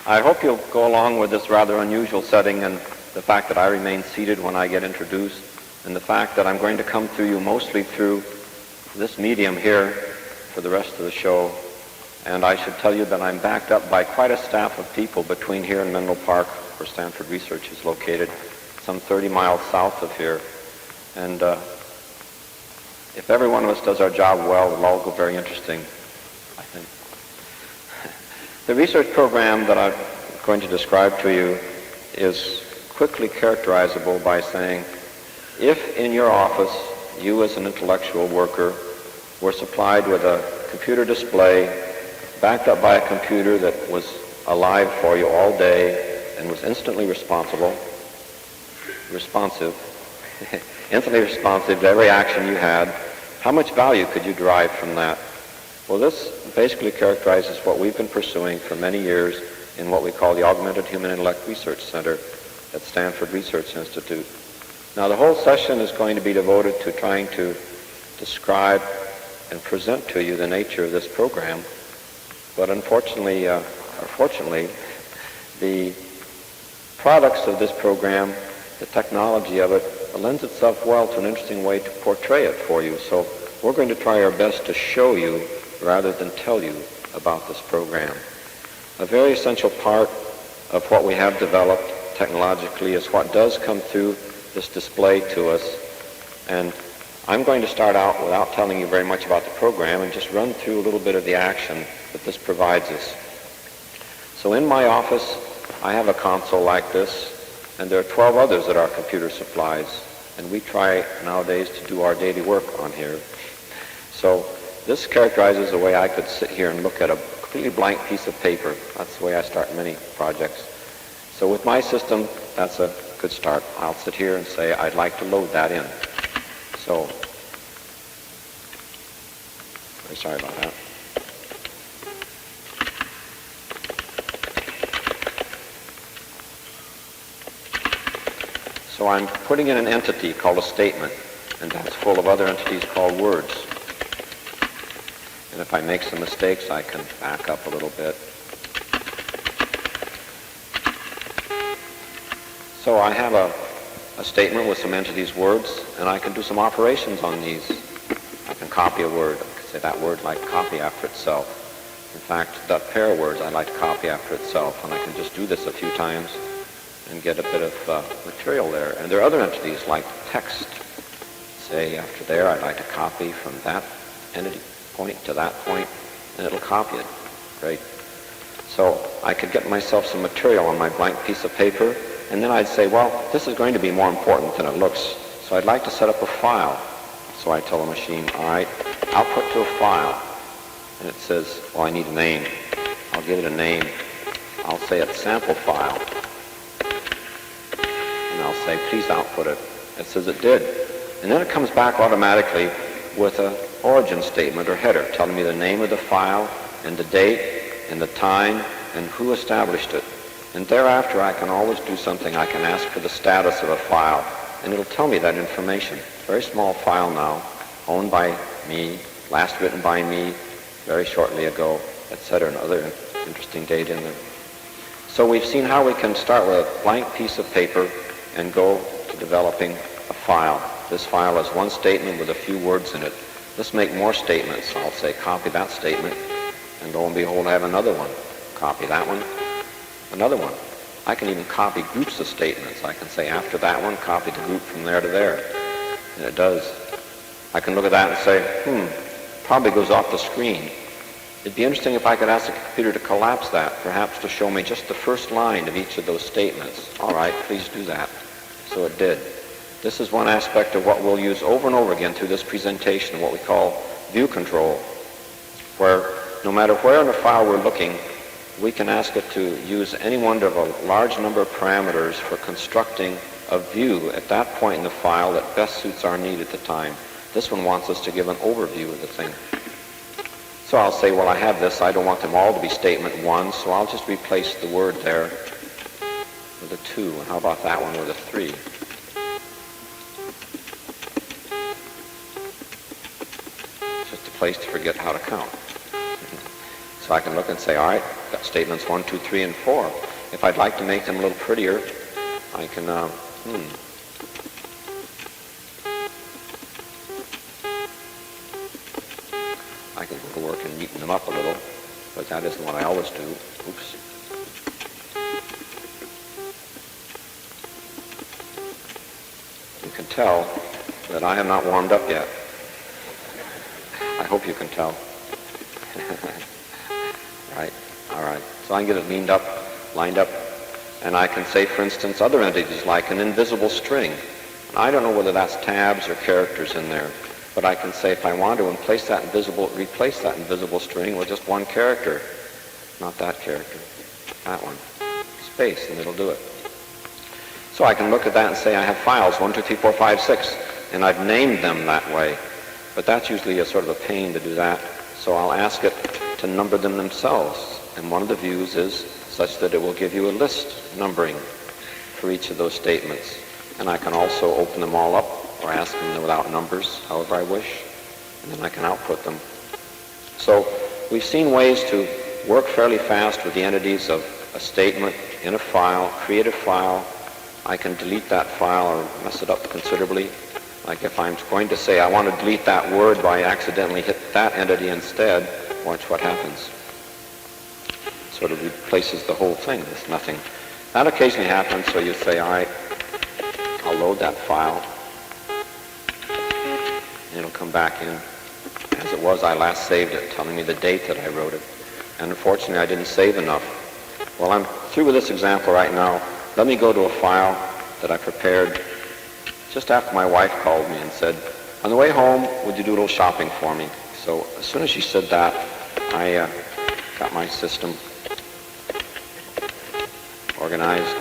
I hope you'll go along with this rather unusual setting and the fact that I remain seated when I get introduced, and the fact that I'm going to come to you mostly through this medium here for the rest of the show. And I should tell you that I'm backed up by quite a staff of people between here and Menlo Park, where Stanford Research is located, some 30 miles south of here. And if every one of us does our job well, it'll all go very interesting, I think. The research program that I'm going to describe to you is quickly characterizable by saying, if in your office you as an intellectual worker were supplied with a computer display backed up by a computer that was alive for you all day and was instantly responsive, instantly responsive to every action you had, how much value could you derive from that? Well, this basically characterizes what we've been pursuing for many years in what we call the Augmented Human Intellect Research Center at Stanford Research Institute. Now, the whole session is going to be devoted to trying to describe and present to you the nature of this program. But unfortunately, or fortunately, the products of this program, the technology of it, lends itself well to an interesting way to portray it for you. So we're going to try our best to show you rather than tell you about this program. A very essential part of what we have developed technologically is what does come through this display to us. And I'm going to start out without telling you very much about the program and just run through a little bit of the action that this provides us. So in my office, I have a console like this, and there are 12 others that are computer supplies, and we try nowadays to do our daily work on here. So this characterizes the way I could sit here and look at a completely blank piece of paper. That's the way I start many projects. So with my system, that's a good start. I'll sit here and say, I'd like to load that in. So, very sorry about that. So I'm putting in an entity called a statement, and that's full of other entities called words. And if I make some mistakes, I can back up a little bit. So I have a statement with some entities, words, and I can do some operations on these. I can copy a word. I can say that word like copy after itself. In fact, that pair of words I like to copy after itself, and I can just do this a few times and get a bit of material there. And there are other entities like text. Say after there, I'd like to copy from that entity point to that point, and it'll copy it. Great. So I could get myself some material on my blank piece of paper, and then I'd say, well, this is going to be more important than it looks, so I'd like to set up a file. So I tell the machine, all right, output to a file. And it says, well, I need a name. I'll give it a name. I'll say it's sample file. And I'll say, please output it. It says it did. And then it comes back automatically with an origin statement or header telling me the name of the file and the date and the time and who established it. And thereafter, I can always do something. I can ask for the status of a file, and it'll tell me that information. Very small file now, owned by me, last written by me very shortly ago, etc., and other interesting data in there. So we've seen how we can start with a blank piece of paper and go to developing a file. This file has one statement with a few words in it. Let's make more statements. I'll say copy that statement, and lo and behold, I have another one. Copy that one. Another one. I can even copy groups of statements. I can say after that one, copy the group from there to there. And it does. I can look at that and say, probably goes off the screen. It'd be interesting if I could ask the computer to collapse that, perhaps to show me just the first line of each of those statements. All right, please do that. So it did. This is one aspect of what we'll use over and over again through this presentation, what we call view control, where no matter where in a file we're looking, we can ask it to use any one of a large number of parameters for constructing a view at that point in the file that best suits our need at the time. This one wants us to give an overview of the thing. So I'll say, well, I have this. I don't want them all to be statement one, so I'll just replace the word there with a 2. And how about that one with a 3? It's just a place to forget how to count. So I can look and say, all right, got statements 1, 2, 3, and 4. If I'd like to make them a little prettier, I can, I can go to work and neaten them up a little, but that isn't what I always do. Oops. You can tell that I have not warmed up yet. I hope you can tell. Right, all right. So I can get it lined up, and I can say, for instance, other entities like an invisible string. I don't know whether that's tabs or characters in there, but I can say if I want to replace that invisible string with just one character, not that character, that one, space, and it'll do it. So I can look at that and say I have files 1, 2, 3, 4, 5, 6, and I've named them that way. But that's usually a sort of a pain to do that. So I'll ask it to number them themselves. And one of the views is such that it will give you a list numbering for each of those statements. And I can also open them all up or ask them without numbers, however I wish, and then I can output them. So we've seen ways to work fairly fast with the entities of a statement in a file, create a file. I can delete that file or mess it up considerably. Like if I'm going to say I want to delete that word but I accidentally hit that entity instead, watch what happens. Sort of replaces the whole thing with nothing. That occasionally happens, so you say, all right, I'll load that file, and it'll come back in as it was. I last saved it, telling me the date that I wrote it. And unfortunately, I didn't save enough. Well, I'm through with this example right now. Let me go to a file that I prepared just after my wife called me and said, on the way home, would you do a little shopping for me? So as soon as she said that, I got my system organized.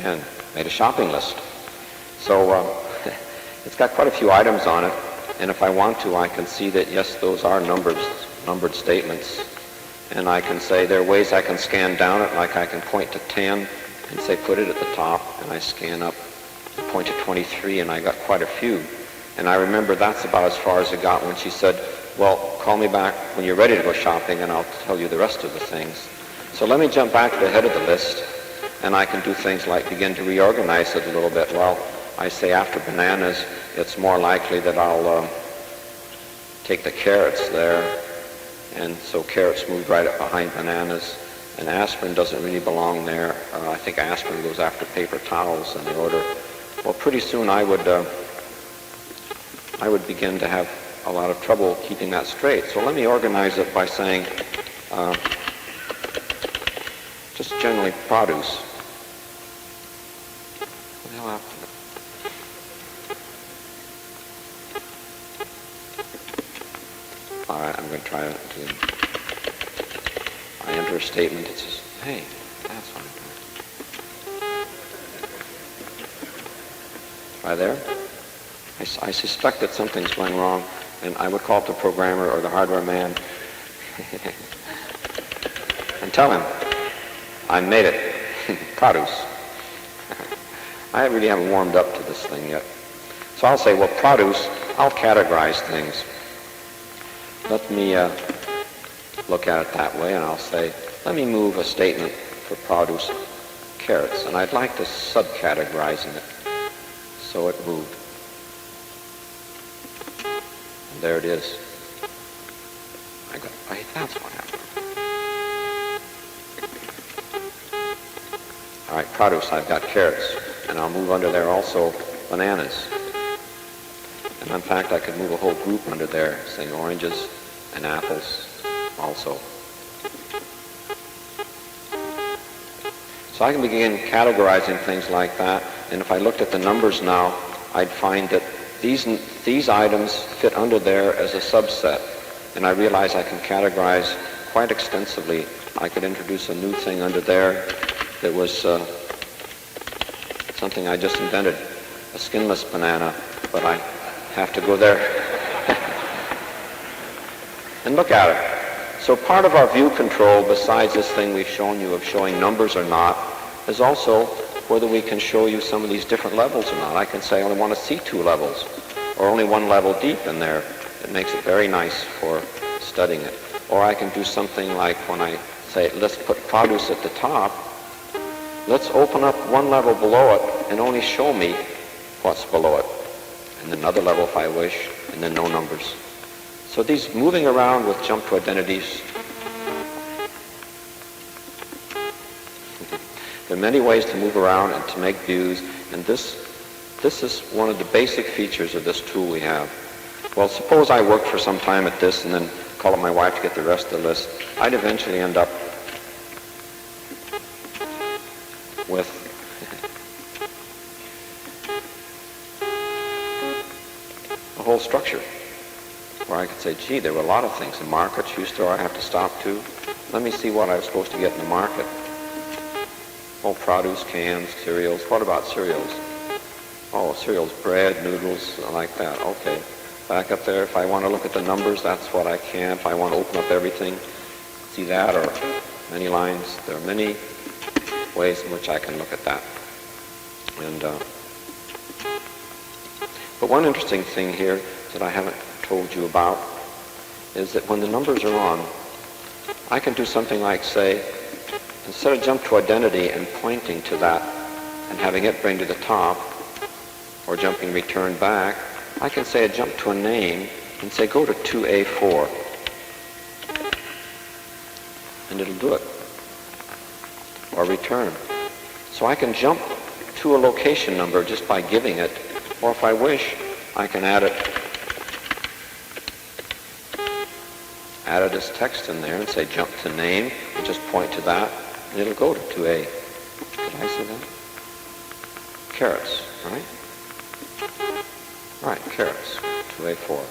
And made a shopping list. So it's got quite a few items on it, and if I want to, I can see that, yes, those are numbered statements. And I can say there are ways I can scan down it, like I can point to 10 and say put it at the top, and I scan up and point to 23, and I got quite a few. And I remember that's about as far as it got when she said, well, call me back when you're ready to go shopping and I'll tell you the rest of the things. So let me jump back to the head of the list, and I can do things like begin to reorganize it a little bit. Well, I say after bananas, it's more likely that I'll take the carrots there, and so carrots moved right up behind bananas, and aspirin doesn't really belong there. I think aspirin goes after paper towels in the order. Well, pretty soon I would begin to have a lot of trouble keeping that straight. So let me organize it by saying just generally produce. What the hell happened? All right, I'm going to try it. I enter a statement. It says, hey, that's what I'm doing. Try there. I suspect that something's going wrong, and I would call up the programmer or the hardware man and tell him, I made it. Produce. I really haven't warmed up to this thing yet. So I'll say, well, produce, I'll categorize things. Let me look at it that way, and I'll say, let me move a statement for produce carrots, and I'd like to subcategorize it. So it moved. And there it is. I go, hey, that's what happened. All right, produce, I've got carrots, and I'll move under there also bananas. And in fact, I could move a whole group under there, saying oranges and apples also. So I can begin categorizing things like that, and if I looked at the numbers now, I'd find that these items fit under there as a subset, and I realize I can categorize quite extensively. I could introduce a new thing under there that was something I just invented, a skinless banana, but I have to go there and look at it. So part of our view control, besides this thing we've shown you of showing numbers or not, is also whether we can show you some of these different levels or not. I can say I only want to see 2 levels, or only one level deep in there. It makes it very nice for studying it. Or I can do something like when I say, let's put produce at the top, let's open up one level below it and only show me what's below it. And then another level if I wish, and then no numbers. So these moving around with jump to identities, there are many ways to move around and to make views, and this is one of the basic features of this tool we have. Well, suppose I worked for some time at this and then call up my wife to get the rest of the list. I'd eventually end up with a whole structure where I could say, gee, there were a lot of things. A market, shoe store I have to stop to. Let me see what I was supposed to get in the market. Oh, produce, cans, cereals. What about cereals? Oh, cereals, bread, noodles, like that. Okay. Back up there, if I want to look at the numbers, that's what I can. If I want to open up everything, see that, or many lines. There are many ways in which I can look at that. And but one interesting thing here that I haven't told you about is that when the numbers are on, I can do something like say, instead of jump to identity and pointing to that and having it bring to the top, or jumping return back, I can say I jump to a name and say go to 2A4. And it'll do it. Or return. So I can jump to a location number just by giving it, or if I wish, I can add it as text in there and say jump to name and just point to that and it'll go to 2A. Did I say that? Carrots, right? Right, carrots, 2A4.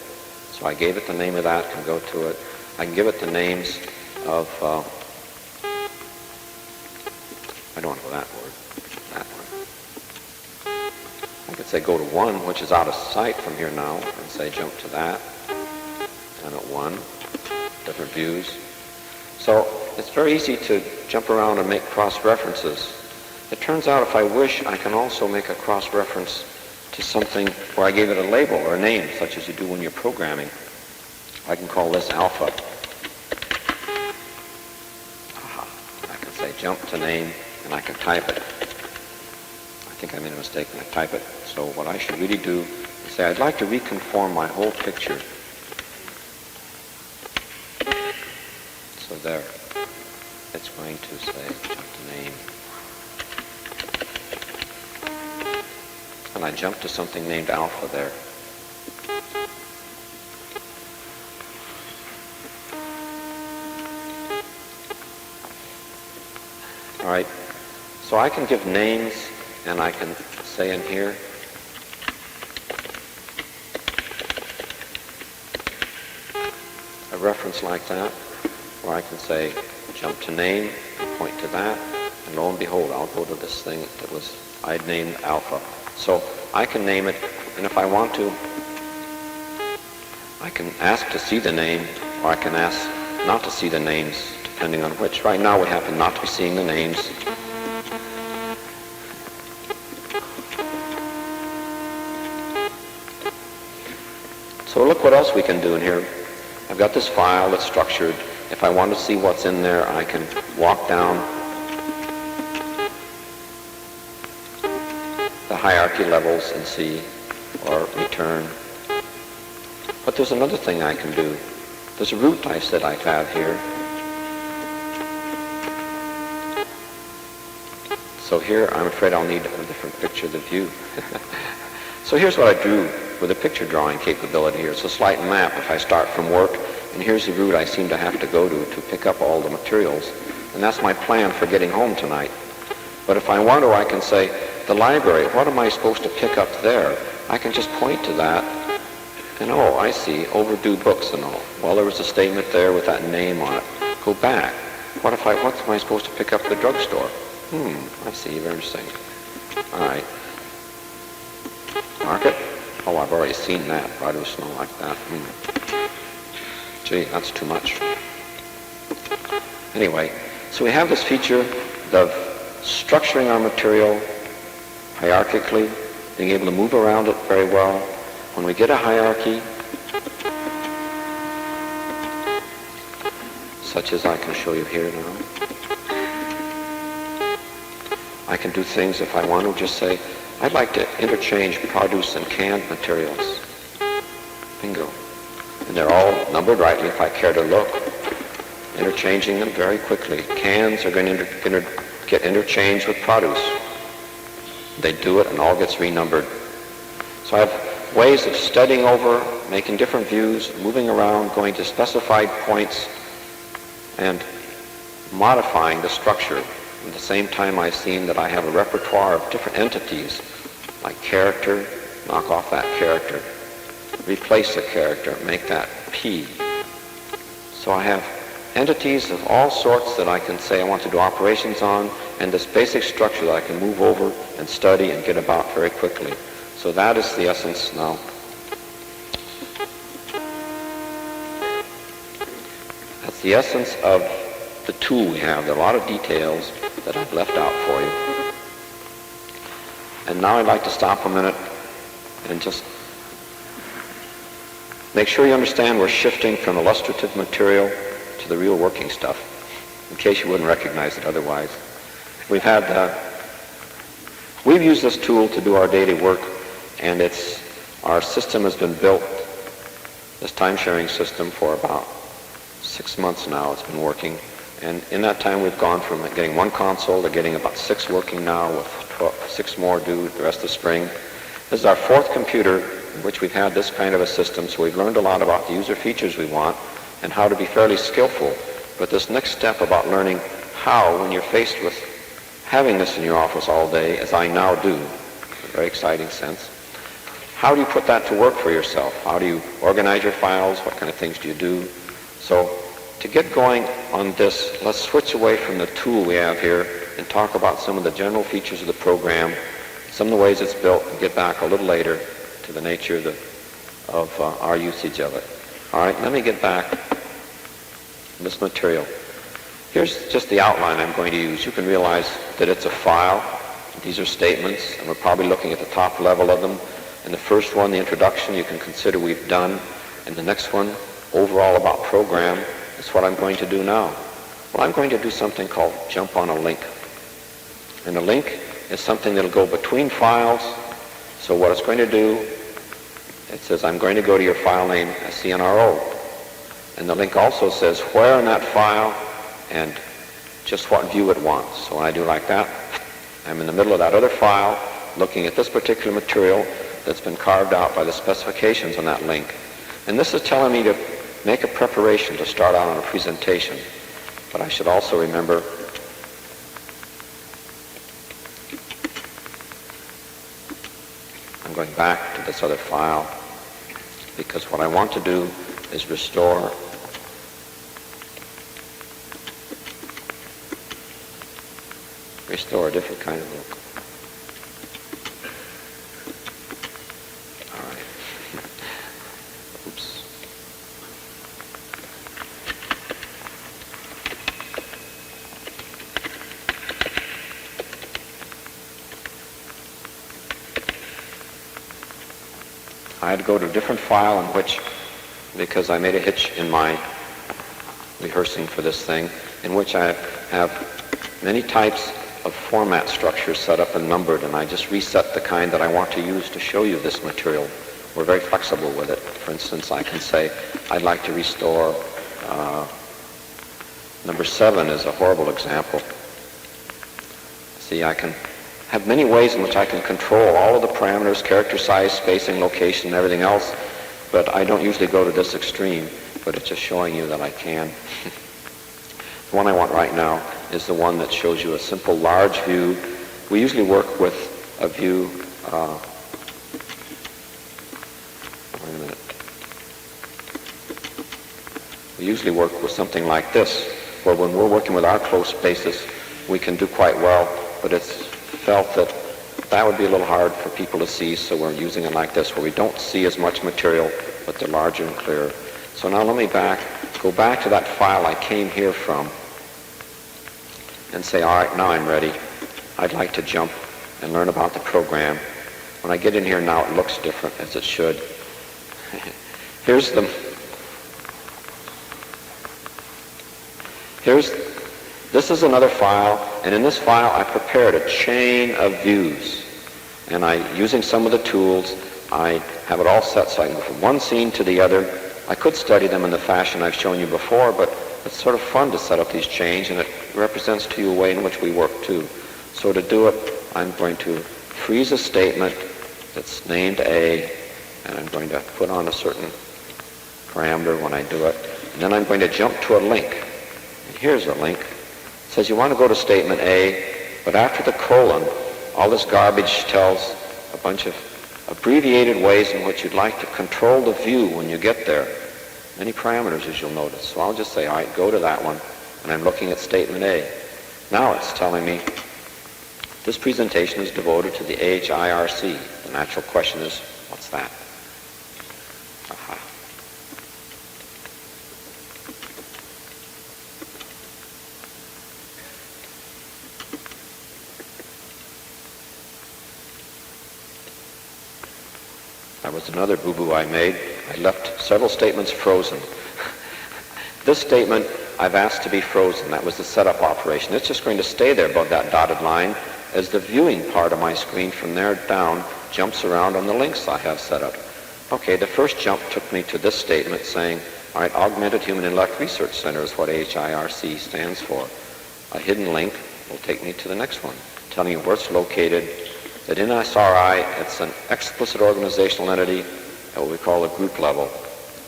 So I gave it the name of that, can go to it. I can give it the names of, I don't want to go that word, that one. I could say go to 1, which is out of sight from here now, and say jump to that. I'm at 1, different views. So it's very easy to jump around and make cross-references. It turns out if I wish, I can also make a cross-reference to something where I gave it a label or a name, such as you do when you're programming. I can call this alpha. I can say jump to name, and I can type it. I think I made a mistake when I type it. So what I should really do is say, I'd like to reconform my whole picture. So there. It's going to say jump to name. And I jump to something named alpha there. All right, so I can give names, and I can say in here, a reference like that, where I can say jump to name, and point to that, and lo and behold, I'll go to this thing that I'd named alpha. So I can name it, and if I want to, I can ask to see the name, or I can ask not to see the names, depending on which. Right now we happen not to be seeing the names. So look what else we can do in here. I've got this file that's structured. If I want to see what's in there, I can walk down the hierarchy levels and see, or return. But there's another thing I can do. There's a root I said I have here. So here, I'm afraid I'll need a different picture of the view. So here's what I drew with a picture drawing capability here. It's a slight map if I start from work, and here's the route I seem to have to go to pick up all the materials. And that's my plan for getting home tonight. But if I want to, I can say, the library, what am I supposed to pick up there? I can just point to that, and oh, I see, overdue books and all. Well, there was a statement there with that name on it. Go back. What am I supposed to pick up at the drugstore? I see, very interesting. All right. Market? Oh, I've already seen that. Produce and all like that. Gee, that's too much. Anyway, so we have this feature of structuring our material hierarchically, being able to move around it very well. when we get a hierarchy, such as I can show you here now, I can do things if I want to just say, I'd like to interchange produce and canned materials. Bingo. And they're all numbered rightly if I care to look. Interchanging them very quickly. Cans are going to get interchanged with produce. They do it and all gets renumbered. So I have ways of studying over, making different views, moving around, going to specified points, and modifying the structure. At the same time, I've seen that I have a repertoire of different entities, like character, knock off that character, replace the character, make that P. So I have entities of all sorts that I can say I want to do operations on, and this basic structure that I can move over and study and get about very quickly. So that is the essence now. That's the essence of the tool we have. There are a lot of details that I've left out for you. And now I'd like to stop a minute and just make sure you understand we're shifting from illustrative material to the real working stuff, in case you wouldn't recognize it otherwise. We've used this tool to do our daily work, and our system has been built, this time-sharing system, for about 6 months now. It's been working. And in that time, we've gone from getting one console to getting about 6 working now, with 6 more due the rest of spring. This is our 4th computer in which we've had this kind of a system, so we've learned a lot about the user features we want and how to be fairly skillful. But this next step about learning how, when you're faced with having this in your office all day, as I now do, in a very exciting sense, how do you put that to work for yourself? How do you organize your files? What kind of things do you do? So to get going on this, let's switch away from the tool we have here and talk about some of the general features of the program, some of the ways it's built, and get back a little later to the nature of our usage of it. All right, let me get back to this material. Here's just the outline I'm going to use. You can realize that it's a file. These are statements, and we're probably looking at the top level of them. And the first one, the introduction, you can consider we've done. And the next one, overall about program, is what I'm going to do now. Well, I'm going to do something called jump on a link. And a link is something that'll go between files. So what it's going to do, it says I'm going to go to your file name CNRO. And the link also says where in that file and just what view it wants. So when I do like that, I'm in the middle of that other file looking at this particular material that's been carved out by the specifications on that link. And this is telling me to make a preparation to start out on a presentation. But I should also remember I'm going back to this other file because what I want to do is restore a different kind of look. All right. Oops. I had to go to a different file in which, because I made a hitch in my rehearsing for this thing, in which I have many types of format structures set up and numbered, and I just reset the kind that I want to use to show you this material. We're very flexible with it. For instance, I can say I'd like to restore number 7 is a horrible example. See, I can have many ways in which I can control all of the parameters, character size, spacing, location, and everything else, but I don't usually go to this extreme, but it's just showing you that I can. The one I want right now is the one that shows you a simple large view. We usually work with a view, wait a minute. We usually work with something like this, where when we're working with our close spaces, we can do quite well, but it's felt that that would be a little hard for people to see, so we're using it like this, where we don't see as much material, but they're larger and clearer. So now let me go back to that file I came here from, and say, all right, now I'm ready. I'd like to jump and learn about the program. When I get in here now, it looks different, as it should. This is another file, and in this file I prepared a chain of views. And using some of the tools, I have it all set so I can go from one scene to the other. I could study them in the fashion I've shown you before, but it's sort of fun to set up these chains, and it represents to you a way in which we work too. So to do it, I'm going to freeze a statement that's named A, and I'm going to put on a certain parameter when I do it. And then I'm going to jump to a link. And here's a link. It says you want to go to statement A, but after the colon, all this garbage tells a bunch of abbreviated ways in which you'd like to control the view when you get there. Many parameters, as you'll notice. So I'll just say, all right, go to that one, and I'm looking at statement A. Now it's telling me this presentation is devoted to the HIRC. The natural question is, what's that? Aha. That was another boo-boo I made. I left several statements frozen. This statement I've asked to be frozen. That was the setup operation. It's just going to stay there above that dotted line as the viewing part of my screen from there down jumps around on the links I have set up. Okay, the first jump took me to this statement saying, all right, Augmented Human Intellect Research Center is what HIRC stands for. A hidden link will take me to the next one, telling you where it's located. That in SRI, it's an explicit organizational entity at what we call a group level.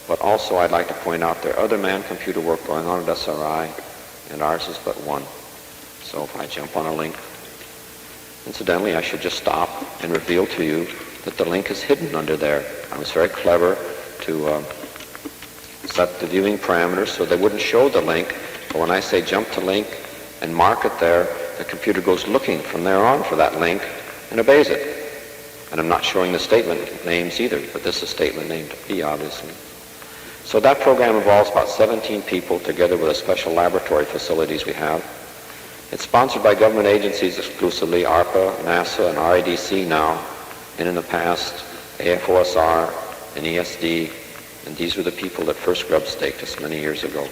But also I'd like to point out there are other man-computer work going on at SRI, and ours is but one. So if I jump on a link, incidentally, I should just stop and reveal to you that the link is hidden under there. I was very clever to set the viewing parameters so they wouldn't show the link. But when I say jump to link and mark it there, the computer goes looking from there on for that link and obeys it. And I'm not showing the statement names either, but this is statement named B, obviously. So that program involves about 17 people together with the special laboratory facilities we have. It's sponsored by government agencies exclusively, ARPA, NASA, and RADC now, and in the past, AFOSR and ESD, and these were the people that first grub-staked us many years ago.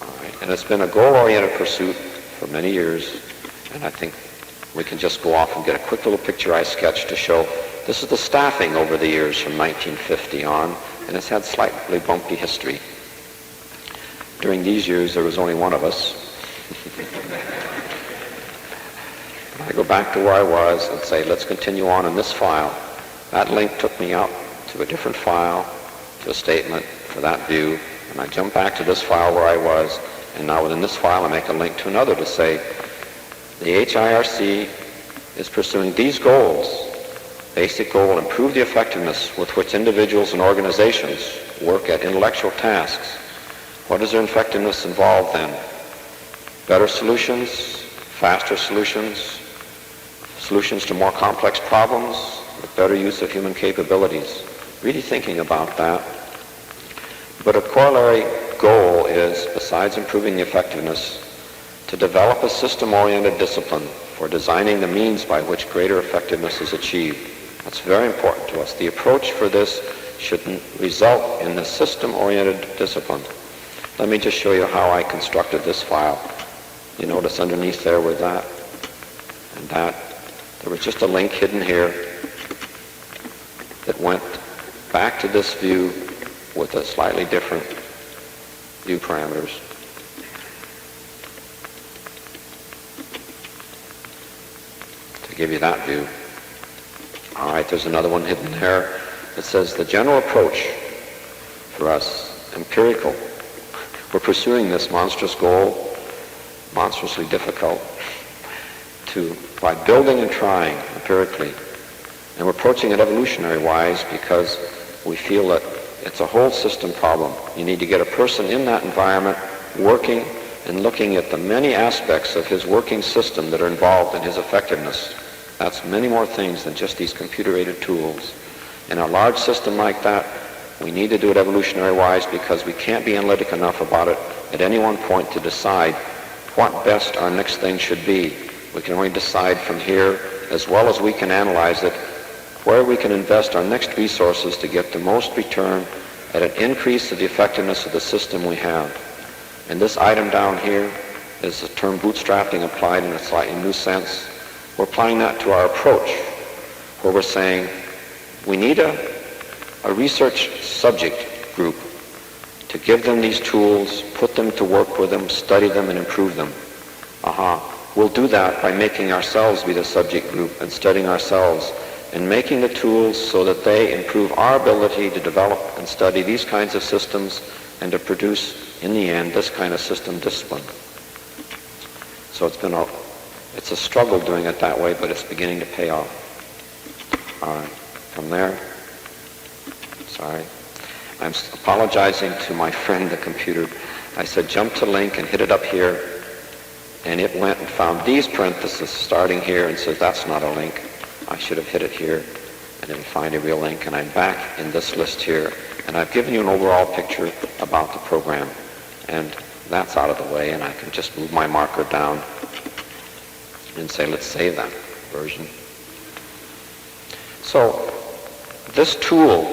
All right. And it's been a goal-oriented pursuit for many years, and I think we can just go off and get a quick little picture I sketched to show this is the staffing over the years from 1950 on, and it's had slightly bumpy history. During these years, there was only one of us. I go back to where I was and say, let's continue on in this file. That link took me out to a different file, to a statement for that view, and I jump back to this file where I was, and now within this file I make a link to another to say, the HIRC is pursuing these goals. Basic goal, improve the effectiveness with which individuals and organizations work at intellectual tasks. What does their effectiveness involve then? Better solutions, faster solutions, solutions to more complex problems, with better use of human capabilities. Really thinking about that. But a corollary goal is, besides improving the effectiveness, to develop a system-oriented discipline for designing the means by which greater effectiveness is achieved. That's very important to us. The approach for this should result in the system-oriented discipline. Let me just show you how I constructed this file. You notice underneath there with that and that, there was just a link hidden here that went back to this view with a slightly different view parameters. To give you that view. All right, there's another one hidden there. It says the general approach for us, empirical. We're pursuing this monstrous goal, monstrously difficult, by building and trying empirically. And we're approaching it evolutionary-wise because we feel that it's a whole system problem. You need to get a person in that environment working and looking at the many aspects of his working system that are involved in his effectiveness. That's many more things than just these computer-aided tools. In a large system like that, we need to do it evolutionary-wise because we can't be analytic enough about it at any one point to decide what best our next thing should be. We can only decide from here, as well as we can analyze it where we can invest our next resources to get the most return at an increase of the effectiveness of the system we have. And this item down here is the term bootstrapping applied in a slightly new sense. We're applying that to our approach, where we're saying we need a research subject group to give them these tools, put them to work with them, study them, and improve them. We'll do that by making ourselves be the subject group and studying ourselves and making the tools so that they improve our ability to develop and study these kinds of systems and to produce, in the end, this kind of system discipline. So it's a struggle doing it that way, but it's beginning to pay off. All right, from there, sorry. I'm apologizing to my friend, the computer. I said jump to link and hit it up here, and it went and found these parentheses starting here and says that's not a link. I should have hit it here, and it'll find a real link, and I'm back in this list here, and I've given you an overall picture about the program, and that's out of the way, and I can just move my marker down and say let's save that version. So this tool,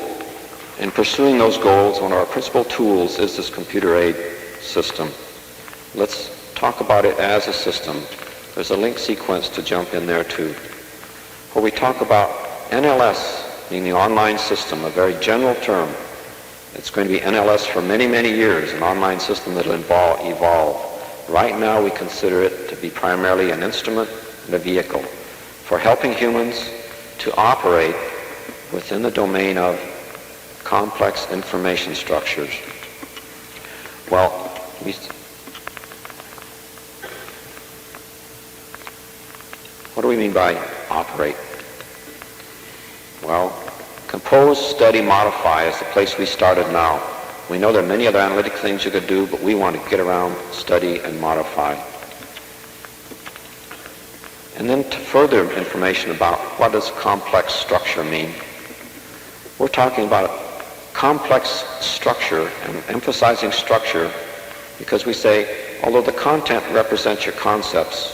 in pursuing those goals, one of our principal tools is this computer aid system. Let's talk about it as a system. There's a link sequence to jump in there too, where we talk about NLS, being the online system, a very general term. It's going to be NLS for many, many years, an online system that will evolve. Right now we consider it to be primarily an instrument and a vehicle for helping humans to operate within the domain of complex information structures. Well, what do we mean by operate? Well, compose, study, modify is the place we started now. We know there are many other analytic things you could do, but we want to get around, study, and modify. And then to further information about what does complex structure mean. We're talking about complex structure and emphasizing structure because we say, although the content represents your concepts,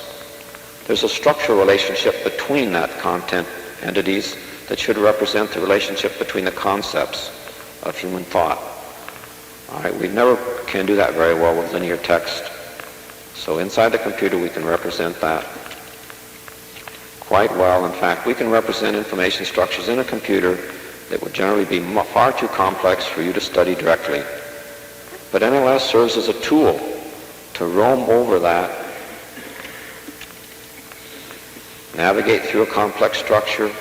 there's a structural relationship between that content entities that should represent the relationship between the concepts of human thought. All right, we never can do that very well with linear text. So inside the computer we can represent that quite well. In fact, we can represent information structures in a computer that would generally be far too complex for you to study directly. But NLS serves as a tool to roam over that, navigate through a complex structure,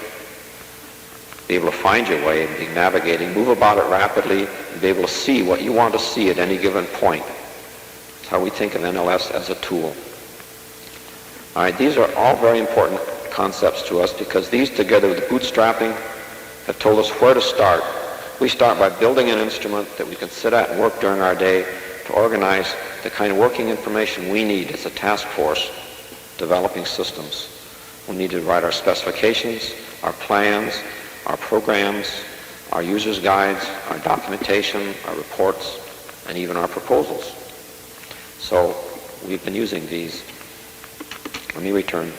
be able to find your way and be navigating, move about it rapidly, and be able to see what you want to see at any given point. That's how we think of NLS as a tool. All right, these are all very important concepts to us because these, together with bootstrapping, have told us where to start. We start by building an instrument that we can sit at and work during our day to organize the kind of working information we need as a task force developing systems. We need to write our specifications, our plans, our programs, our users' guides, our documentation, our reports, and even our proposals. So we've been using these. Let me return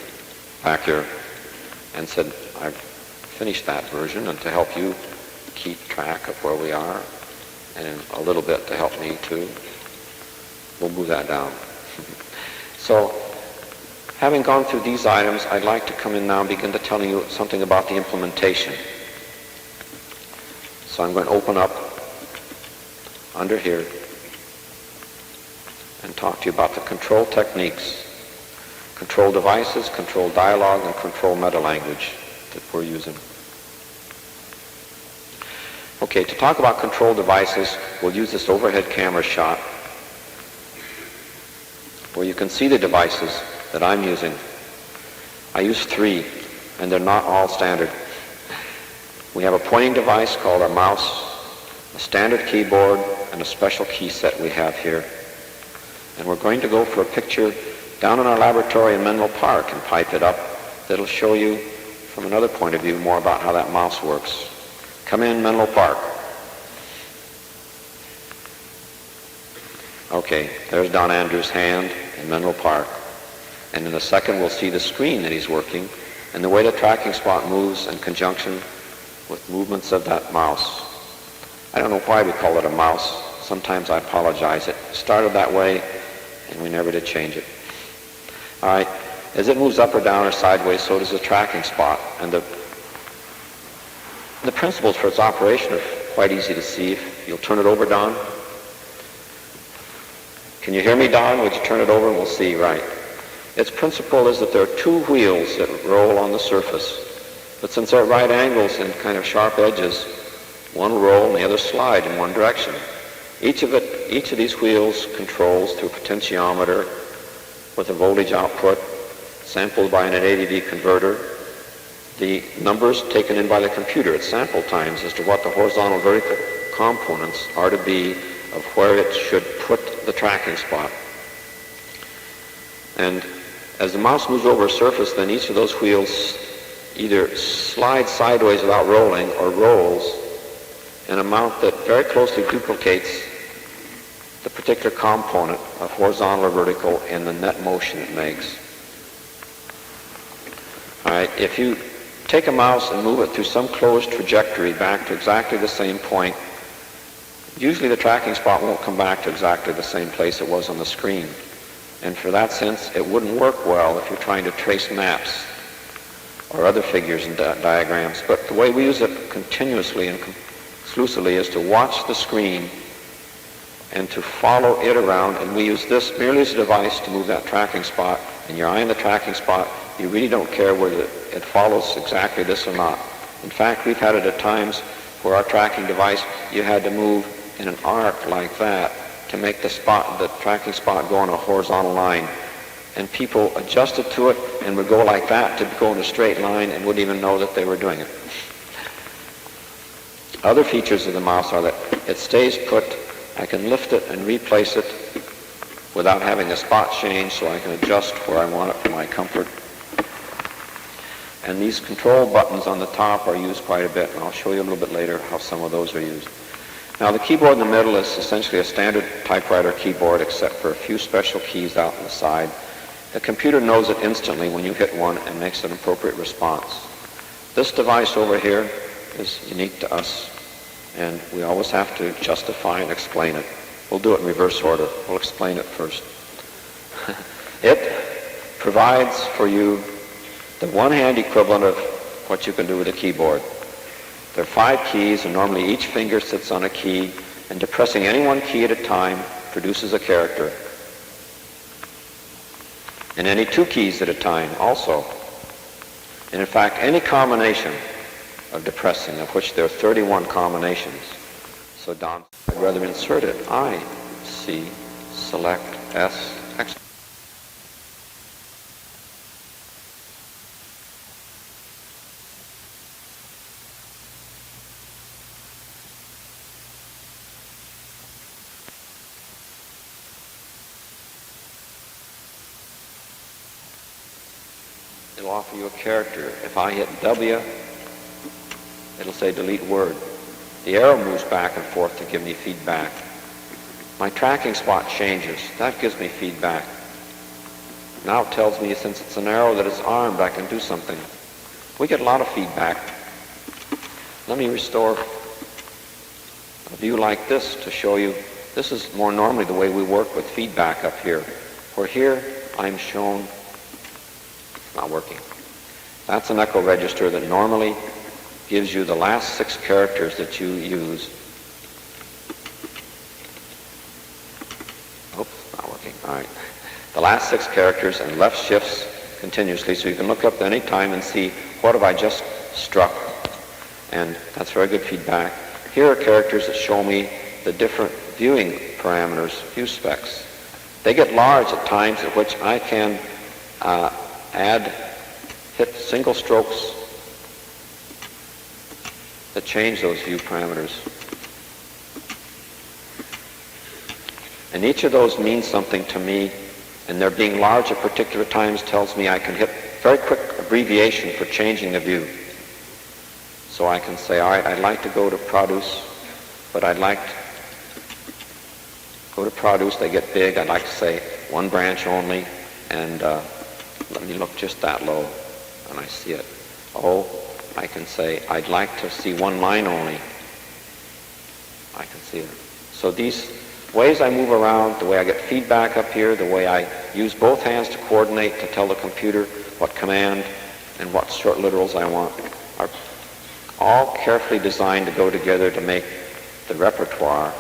back here and said I've finished that version, and to help you keep track of where we are, and in a little bit to help me too, we'll move that down. So having gone through these items, I'd like to come in now and begin to telling you something about the implementation. So I'm going to open up under here and talk to you about the control techniques, control devices, control dialogue, and control meta-language that we're using. Okay, to talk about control devices, we'll use this overhead camera shot where you can see the devices that I'm using. I use 3, and they're not all standard. We have a pointing device called our mouse, a standard keyboard, and a special key set we have here. And we're going to go for a picture down in our laboratory in Menlo Park and pipe it up that'll show you from another point of view more about how that mouse works. Come in, Menlo Park. Okay, there's Don Andrews' hand in Menlo Park. And in a second we'll see the screen that he's working and the way the tracking spot moves in conjunction with movements of that mouse. I don't know why we call it a mouse. Sometimes I apologize. It started that way, and we never did change it. All right. As it moves up or down or sideways, so does the tracking spot. And the principles for its operation are quite easy to see. If you'll turn it over, Don. Can you hear me, Don? Would you turn it over and we'll see, right. Its principle is that there are two wheels that roll on the surface. But since they're at right angles and kind of sharp edges, one will roll and the other slide in one direction. Each of these wheels controls through a potentiometer with a voltage output sampled by an 880V converter the numbers taken in by the computer at sample times as to what the horizontal vertical components are to be of where it should put the tracking spot. And as the mouse moves over a surface, then each of those wheels either slides sideways without rolling or rolls an amount that very closely duplicates the particular component of horizontal or vertical in the net motion it makes. All right, if you take a mouse and move it through some closed trajectory back to exactly the same point, usually the tracking spot won't come back to exactly the same place it was on the screen. And for that sense, it wouldn't work well if you're trying to trace maps or other figures and diagrams. But the way we use it continuously and exclusively is to watch the screen and to follow it around, and we use this merely as a device to move that tracking spot. And you're eyeing the tracking spot, you really don't care whether it follows exactly this or not. In fact, we've had it at times where our tracking device, you had to move in an arc like that to make the tracking spot go on a horizontal line. And people adjusted to it and would go like that to go in a straight line and wouldn't even know that they were doing it. Other features of the mouse are that it stays put. I can lift it and replace it without having the spot change, so I can adjust where I want it for my comfort. And these control buttons on the top are used quite a bit, and I'll show you a little bit later how some of those are used. Now, the keyboard in the middle is essentially a standard typewriter keyboard, except for a few special keys out on the side. The computer knows it instantly when you hit one and makes an appropriate response. This device over here is unique to us, and we always have to justify and explain it. We'll do it in reverse order. We'll explain it first. It provides for you the one-hand equivalent of what you can do with a keyboard. There are 5 keys, and normally each finger sits on a key, and depressing any one key at a time produces a character. And any 2 keys at a time also. And in fact, any combination of depressing, of which there are 31 combinations. So Don, I'd rather insert it. I, C, select, S, X. It'll offer you a character. If I hit W, it'll say delete word. The arrow moves back and forth to give me feedback. My tracking spot changes. That gives me feedback. Now it tells me, since it's an arrow that is armed, I can do something. We get a lot of feedback. Let me restore a view like this to show you. This is more normally the way we work with feedback up here. Where here I'm shown, it's not working. That's an echo register that normally gives you the last 6 characters that you use. Oops, not working. All right. The last 6 characters, and left shifts continuously, so you can look up at any time and see what have I just struck. And that's very good feedback. Here are characters that show me the different viewing parameters, view specs. They get large at times at which I can hit single strokes that change those view parameters. And each of those means something to me, and their being large at particular times tells me I can hit very quick abbreviation for changing the view. So I can say, all right, I'd like to go to produce, but I'd like to go to produce, they get big, I'd like to say 1 branch only, and let me look just that low, and I see it. Oh, I can say, I'd like to see one line only. I can see it. So these ways I move around, the way I get feedback up here, the way I use both hands to coordinate to tell the computer what command and what short literals I want, are all carefully designed to go together to make the repertoire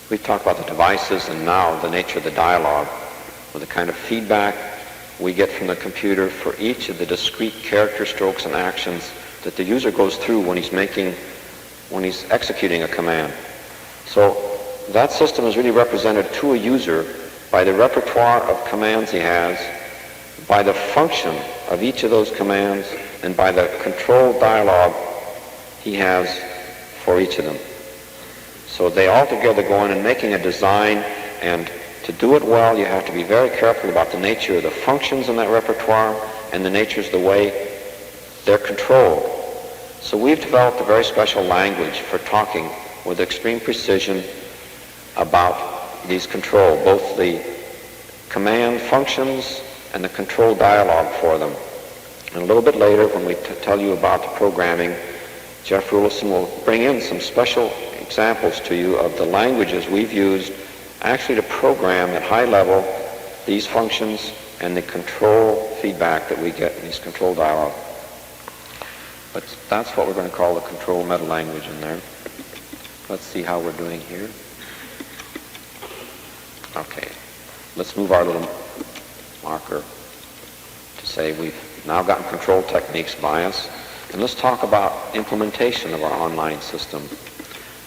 We've talked about the devices and now the nature of the dialogue, or the kind of feedback we get from the computer for each of the discrete character strokes and actions that the user goes through when he's executing a command. So that system is really represented to a user by the repertoire of commands he has, by the function of each of those commands, and by the control dialogue he has for each of them. So they all together go in and making a design, and to do it well, you have to be very careful about the nature of the functions in that repertoire and the natures of the way they're controlled. So we've developed a very special language for talking with extreme precision about these control, both the command functions and the control dialogue for them. And a little bit later, when we tell you about the programming, Jeff Rulison will bring in some special examples to you of the languages we've used actually to program at high level these functions and the control feedback that we get in these control dialogue. But that's what we're going to call the control meta language in there. Let's see how we're doing here. Okay, let's move our little marker to say we've now gotten control techniques by us, and let's talk about implementation of our online system.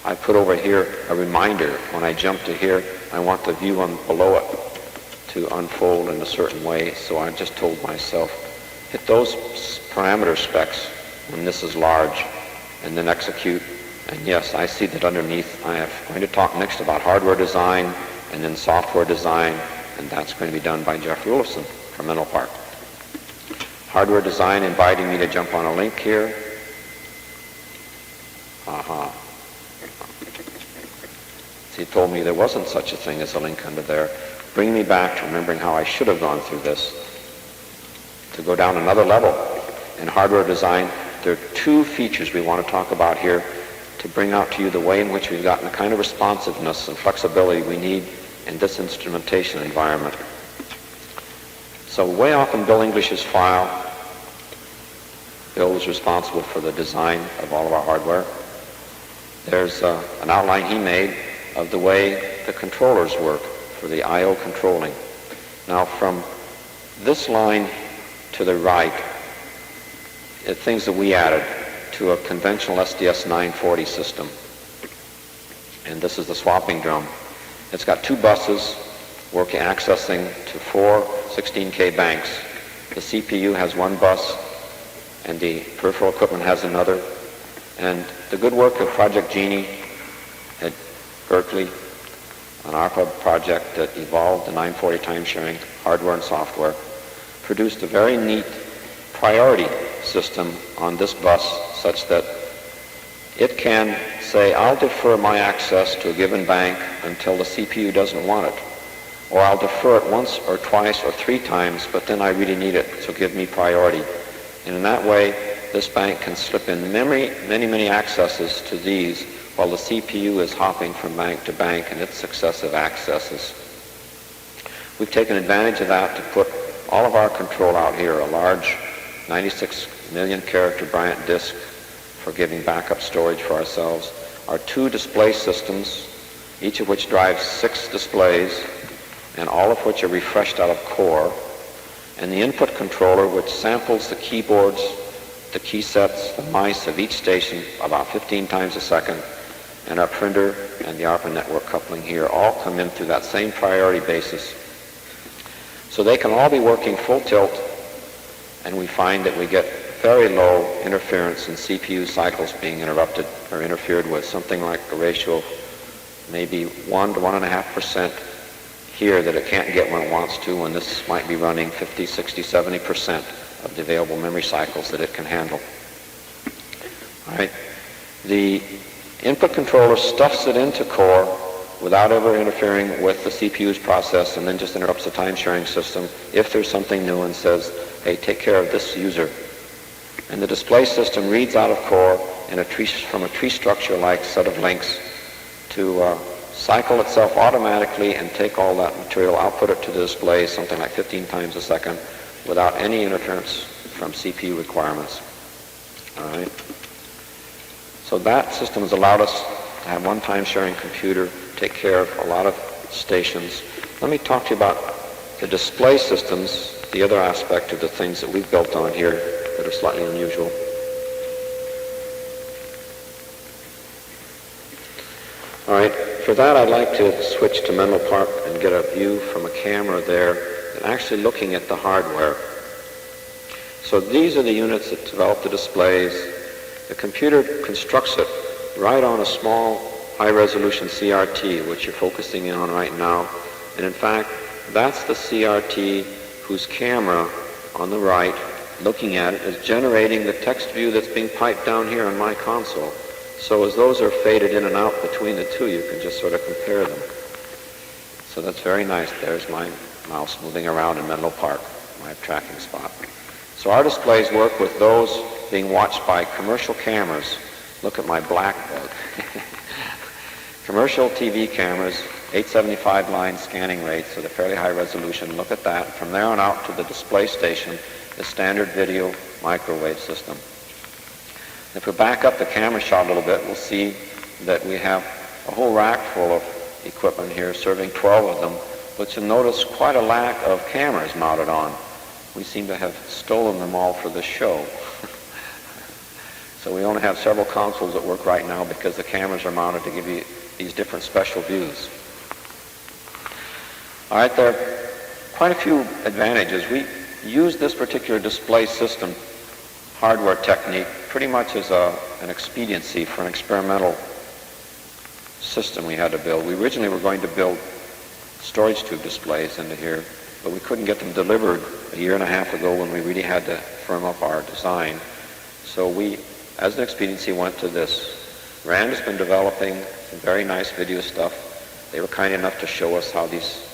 I put over here a reminder. When I jump to here, I want the view below it to unfold in a certain way, so I just told myself, hit those parameter specs when this is large, and then execute. And yes, I see that underneath I am going to talk next about hardware design and then software design, and that's going to be done by Jeff Rulison from Engelbart. Hardware design inviting me to jump on a link here. He told me there wasn't such a thing as a link under there. Bring me back to remembering how I should have gone through this. To go down another level in hardware design, there are two features we want to talk about here to bring out to you the way in which we've gotten the kind of responsiveness and flexibility we need in this instrumentation environment. So way off in Bill English's file, Bill was responsible for the design of all of our hardware. There's an outline he made of the way the controllers work for the I/O controlling. Now from this line to the right, things that we added to a conventional SDS 940 system. And this is the swapping drum. It's got two buses accessing to four 16K banks. The CPU has one bus and the peripheral equipment has another. And the good work of Project Genie at Berkeley, an ARPA project that evolved the 940 time-sharing hardware and software, produced a very neat priority system on this bus such that it can say, I'll defer my access to a given bank until the CPU doesn't want it. Or I'll defer it once or twice or three times, but then I really need it, so give me priority. And in that way, this bank can slip in many accesses to these while the CPU is hopping from bank to bank in its successive accesses. We've taken advantage of that to put all of our control out here, a large 96 million character Bryant disk for giving backup storage for ourselves, our two display systems, each of which drives 6 displays, and all of which are refreshed out of core, and the input controller which samples the keyboards, the key sets, the mice of each station about 15 times a second, and our printer and the ARPA network coupling here all come in through that same priority basis. So they can all be working full tilt, and we find that we get very low interference in CPU cycles being interrupted or interfered with, something like a ratio of maybe 1 to 1.5% here that it can't get when it wants to, when this might be running 50, 60, 70% of the available memory cycles that it can handle. All right. The input controller stuffs it into core without ever interfering with the CPU's process, and then just interrupts the time-sharing system if there's something new and says, hey, take care of this user. And the display system reads out of core in a tree, from a tree structure-like set of links to cycle itself automatically and take all that material, output it to the display something like 15 times a second without any interference from CPU requirements. All right. So that system has allowed us to have one time-sharing computer take care of a lot of stations. Let me talk to you about the display systems, the other aspect of the things that we've built on here that are slightly unusual. All right, for that I'd like to switch to Menlo Park and get a view from a camera there and actually looking at the hardware. So these are the units that develop the displays. The computer constructs it right on a small high-resolution CRT, which you're focusing in on right now. And in fact, that's the CRT whose camera on the right, looking at it, is generating the text view that's being piped down here on my console. So as those are faded in and out between the two, you can just sort of compare them. So that's very nice. There's my mouse moving around in Menlo Park, my tracking spot. So our displays work with those being watched by commercial cameras. Look at my black bug. Commercial TV cameras, 875 line scanning rates at a fairly high resolution. Look at that. From there on out to the display station, the standard video microwave system. If we back up the camera shot a little bit, we'll see that we have a whole rack full of equipment here, serving 12 of them, but you'll notice quite a lack of cameras mounted on. We seem to have stolen them all for this show. So we only have several consoles that work right now because the cameras are mounted to give you these different special views. All right, there are quite a few advantages. We use this particular display system hardware technique pretty much as an expediency for an experimental system we had to build. We originally were going to build storage tube displays into here, but we couldn't get them delivered a year and a half ago when we really had to firm up our design. So we, as an expediency, went to this. Rand has been developing some very nice video stuff. They were kind enough to show us how these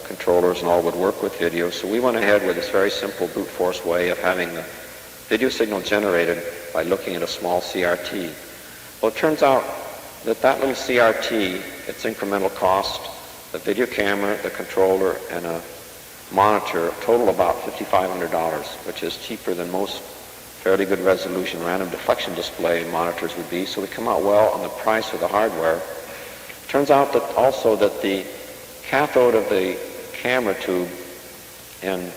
controllers and all would work with video. So we went ahead with this very simple brute force way of having the video signal generated by looking at a small CRT. Well, it turns out that that little CRT, its incremental cost, the video camera, the controller, and a monitor total about $5,500, which is cheaper than most fairly good resolution random deflection display monitors would be. So we come out well on the price of the hardware. Turns out that also that the cathode of the camera tube in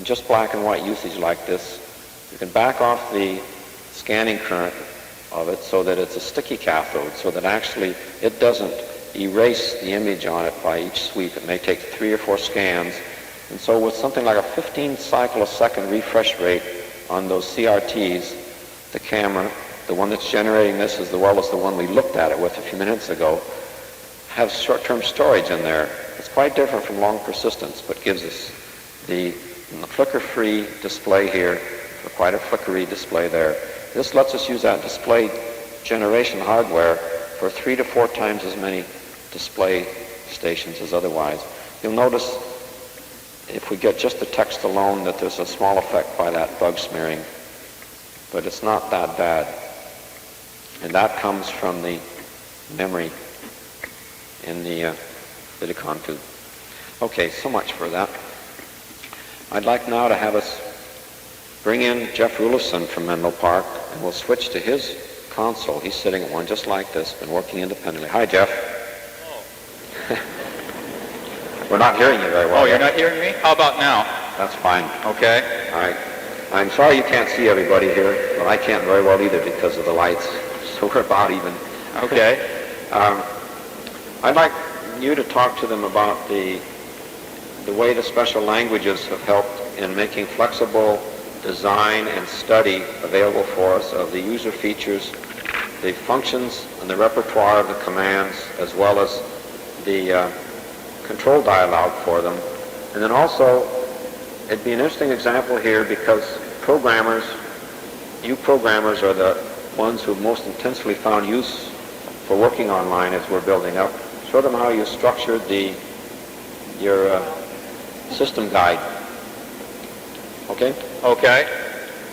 just black and white usage like this, you can back off the scanning current of it so that it's a sticky cathode, so that actually it doesn't erase the image on it by each sweep. It may take 3 or 4 scans. And so with something like a 15 cycle a second refresh rate on those CRTs, the camera, the one that's generating this as well as the one we looked at it with a few minutes ago, have short-term storage in there. It's quite different from long persistence, but gives us the flicker-free display here, for quite a flickery display there. This lets us use that display generation hardware for 3 to 4 times as many display stations as otherwise. You'll notice if we get just the text alone that there's a small effect by that bug smearing, but it's not that bad. And that comes from the memory in the Vidicon tube. Okay, so much for that. I'd like now to have us bring in Jeff Rulifson from Menlo Park, and we'll switch to his console. He's sitting at one just like this, been working independently. Hi, Jeff. Oh. We're not hearing you very well. Oh, you're not hearing me? How about now? That's fine. Okay. All right. I'm sorry you can't see everybody here, but I can't very well either because of the lights. So we're about even. Okay. I'd like you to talk to them about the way the special languages have helped in making flexible design and study available for us of the user features, the functions and the repertoire of the commands, as well as the control dialogue for them. And then also, it'd be an interesting example here because you programmers are the ones who most intensely found use for working online as we're building up. Show them how you structured your system guide. Okay? Okay.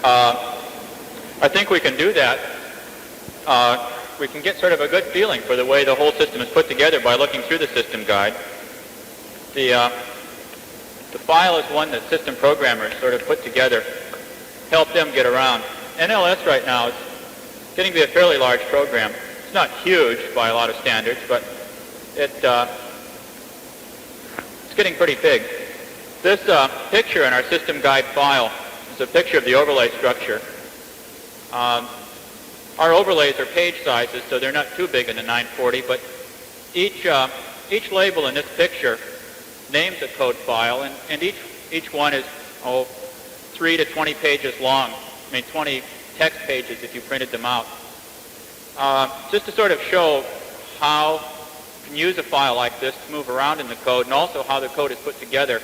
I think we can do that. We can get sort of a good feeling for the way the whole system is put together by looking through the system guide. The file is one that system programmers sort of put together, help them get around. NLS right now is getting to be a fairly large program. It's not huge by a lot of standards, but it's getting pretty big. This picture in our system guide file is a picture of the overlay structure. Our overlays are page sizes, so they're not too big in the 940, but each label in this picture names a code file, and each one is 3 to 20 pages long. I mean, 20 text pages if you printed them out. Just to sort of show how you can use a file like this to move around in the code, and also how the code is put together.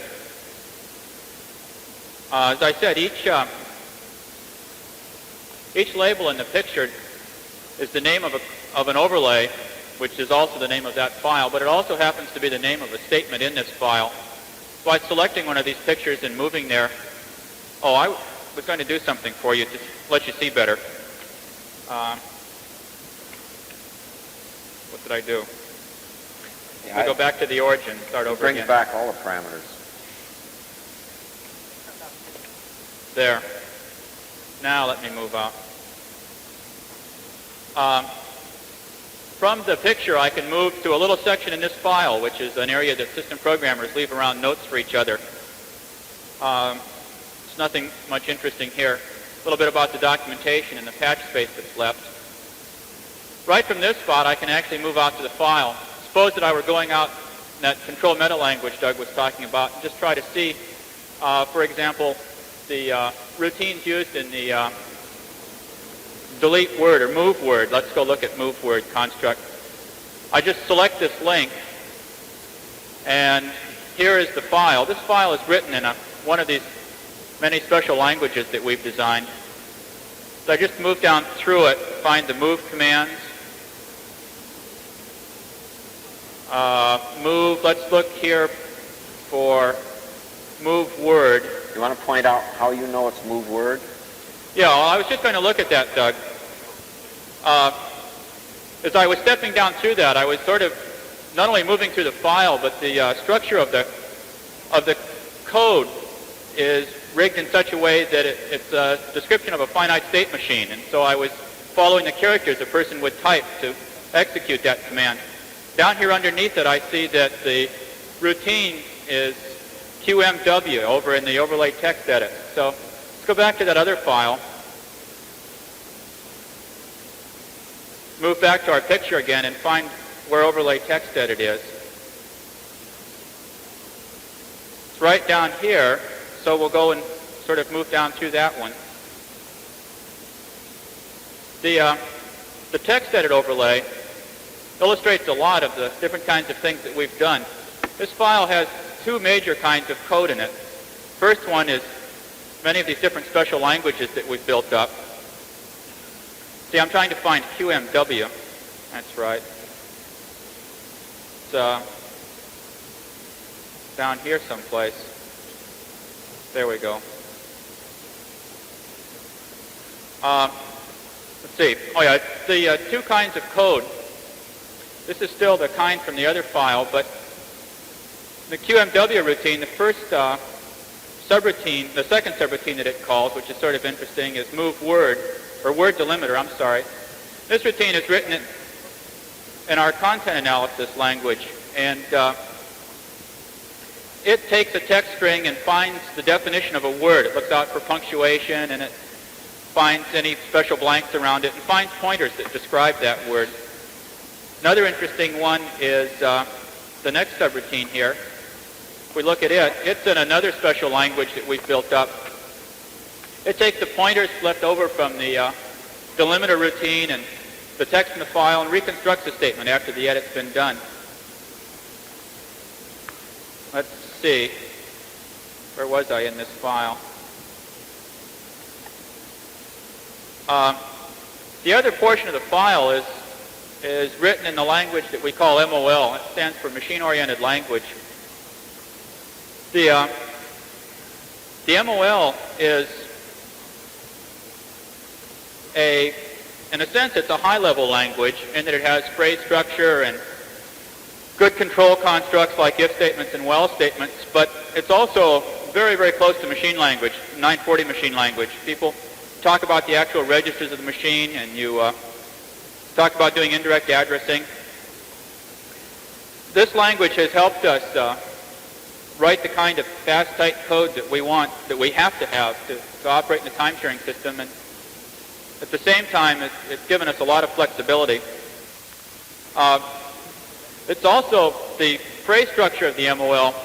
As I said, each label in the picture is the name of an overlay, which is also the name of that file, but it also happens to be the name of a statement in this file. By selecting one of these pictures and moving there, I was going to do something for you to let you see better. What did I do? Yeah, go back to the origin, start over brings again. back all the parameters. There. Now let me move out. From the picture, I can move to a little section in this file, which is an area that system programmers leave around notes for each other. There's nothing much interesting here. A little bit about the documentation and the patch space that's left. Right from this spot, I can actually move out to the file. Suppose that I were going out in that control meta language Doug was talking about and just try to see, for example, the routines used in the delete word or move word. Let's go look at move word construct. I just select this link, and here is the file. This file is written in one of these many special languages that we've designed. So I just move down through it, find the move commands. Move, let's look here for move word. You want to point out how you know it's move word? Yeah, well, I was just going to look at that, Doug. As I was stepping down through that, I was sort of not only moving through the file, but the structure of the code is rigged in such a way that it's a description of a finite state machine. And so I was following the characters a person would type to execute that command. Down here underneath it, I see that the routine is QMW over in the overlay text edit. So let's go back to that other file. Move back to our picture again and find where overlay text edit is. It's right down here, so we'll go and sort of move down through that one. The text edit overlay illustrates a lot of the different kinds of things that we've done. This file has two major kinds of code in it. First one is many of these different special languages that we've built up. See, I'm trying to find QMW. That's right. It's down here someplace. There we go. Let's see. Oh yeah, the two kinds of code. This is still the kind from the other file, but the QMW routine, the first subroutine, the second subroutine that it calls, which is sort of interesting, is move word, or word delimiter, I'm sorry. This routine is written in our content analysis language, and it takes a text string and finds the definition of a word. It looks out for punctuation, and it finds any special blanks around it, and finds pointers that describe that word. Another interesting one is the next subroutine here. If we look at it, it's in another special language that we've built up. It takes the pointers left over from the delimiter routine and the text in the file and reconstructs the statement after the edit's been done. Let's see. Where was I in this file? The other portion of the file is is written in the language that we call MOL. It stands for Machine-Oriented Language. The MOL is in a sense, it's a high-level language in that it has phrase structure and good control constructs like if statements and while statements, but it's also very, very close to machine language, 940 machine language. People talk about the actual registers of the machine, and you talk about doing indirect addressing. This language has helped us write the kind of fast, tight code that we want, that we have to have to operate in a time-sharing system, and at the same time, it's given us a lot of flexibility. It's also the phrase structure of the MOL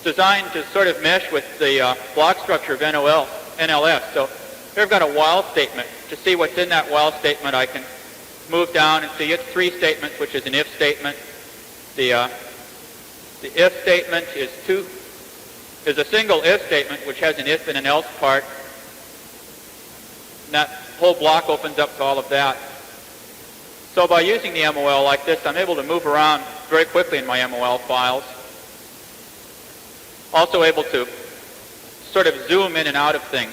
designed to sort of mesh with the block structure of NLS. So here I've got a while statement. To see what's in that while statement, I can move down and see it's three statements, which is an if statement. The if statement is a single if statement, which has an if and an else part. And that whole block opens up to all of that. So by using the MOL like this, I'm able to move around very quickly in my MOL files. Also able to sort of zoom in and out of things.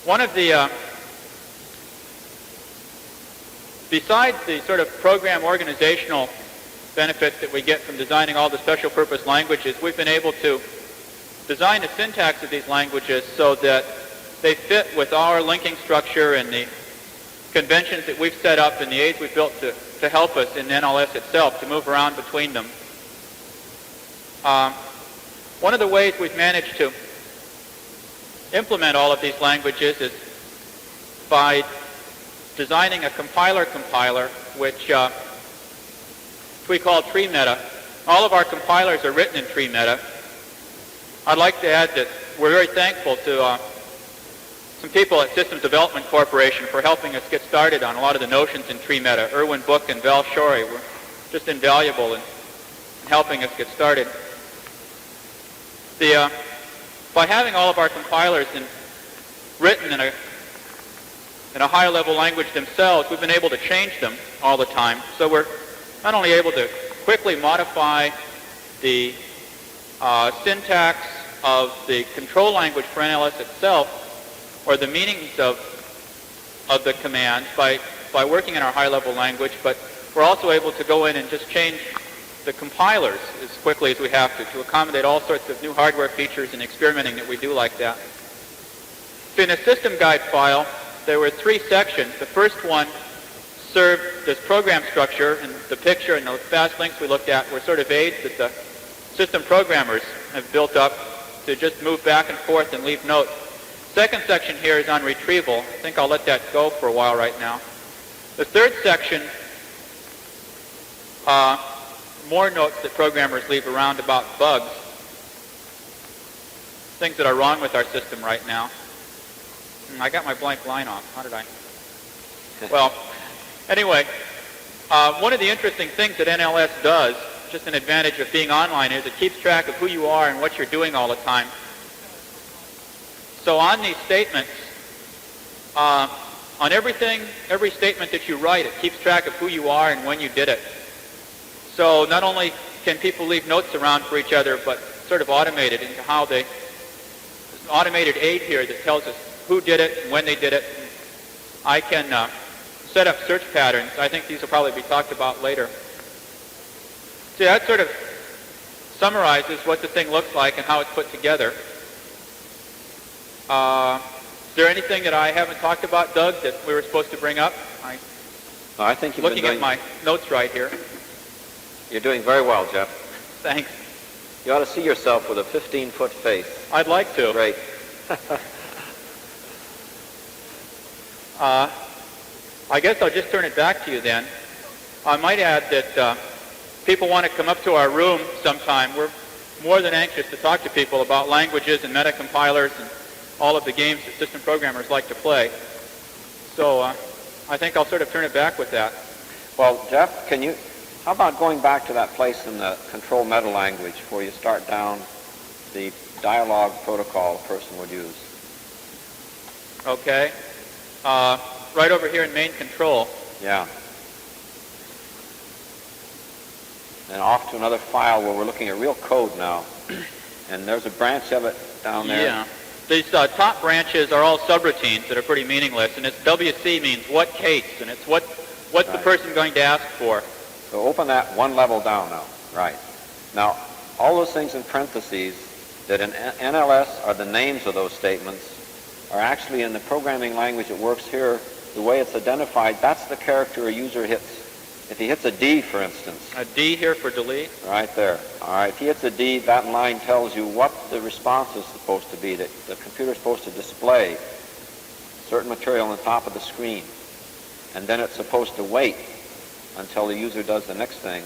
One of the, besides the sort of program organizational benefits that we get from designing all the special purpose languages, we've been able to design the syntax of these languages so that they fit with our linking structure and the conventions that we've set up and the aids we've built to help us in NLS itself to move around between them. One of the ways we've managed to implement all of these languages is by designing a compiler, which we call tree meta. All of our compilers are written in tree meta. I'd like to add that we're very thankful to some people at Systems Development Corporation for helping us get started on a lot of the notions in tree meta. Erwin Book and Val Shorey were just invaluable in helping us get started. By having all of our compilers written in a higher level language themselves, we've been able to change them all the time. So we're not only able to quickly modify the syntax of the control language for NLS itself, or the meanings of the commands by working in our high-level language, but we're also able to go in and just change the compilers as quickly as we have to accommodate all sorts of new hardware features and experimenting that we do like that. In a system guide file, there were three sections. The first one served this program structure, and the picture and the fast links we looked at were sort of aids that the system programmers have built up to just move back and forth and leave notes. Second section here is on retrieval. I think I'll let that go for a while right now. The third section, more notes that programmers leave around about bugs, things that are wrong with our system right now. I got my blank line off. How did I? Well, anyway, one of the interesting things that NLS does, just an advantage of being online, is it keeps track of who you are and what you're doing all the time. So on these statements, on every statement that you write, it keeps track of who you are and when you did it. So not only can people leave notes around for each other, but sort of automate it into how they, there's an automated aid here that tells us who did it and when they did it. I can set up search patterns. I think these will probably be talked about later. So that sort of summarizes what the thing looks like and how it's put together. Is there anything that I haven't talked about, Doug, that we were supposed to bring up? I think you've looking at my notes right here. You're doing very well, Jeff. Thanks. You ought to see yourself with a 15-foot face. I'd like to. Great. I guess I'll just turn it back to you then. I might add that people want to come up to our room sometime. We're more than anxious to talk to people about languages and meta-compilers and all of the games that system programmers like to play. So I think I'll sort of turn it back with that. Well, Jeff, how about going back to that place in the control meta language where you start down the dialogue protocol a person would use? Okay. Right over here in main control. Yeah. and off to another file where we're looking at real code now. And there's a branch of it down there. Yeah. These top branches are all subroutines that are pretty meaningless, and it's WC means what case, and it's what's the person going to ask for. So open that one level down now. Right. Now, all those things in parentheses that in NLS are the names of those statements are actually in the programming language that works here. The way it's identified, that's the character a user hits. If he hits a D, for instance. A D here for delete? Right there. All right. If he hits a D, that line tells you what the response is supposed to be. That the computer's supposed to display certain material on the top of the screen. And then it's supposed to wait until the user does the next thing.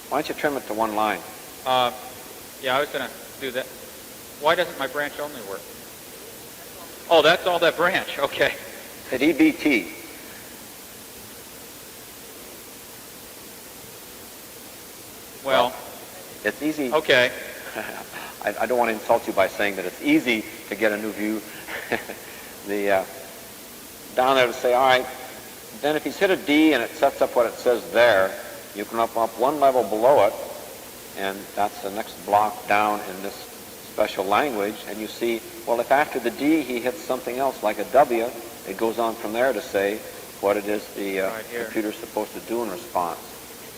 Why don't you trim it to one line? Yeah, I was going to do that. Why doesn't my branch only work? Oh, that's all that branch. Okay. Hit EBT. Well, it's easy. Okay. I don't want to insult you by saying that it's easy to get a new view. Down there to say, all right, then if he's hit a D and it sets up what it says there, you can up one level below it, and that's the next block down in this special language, and you see, well, if after the D he hits something else like a W, it goes on from there to say what it is the computer's supposed to do in response.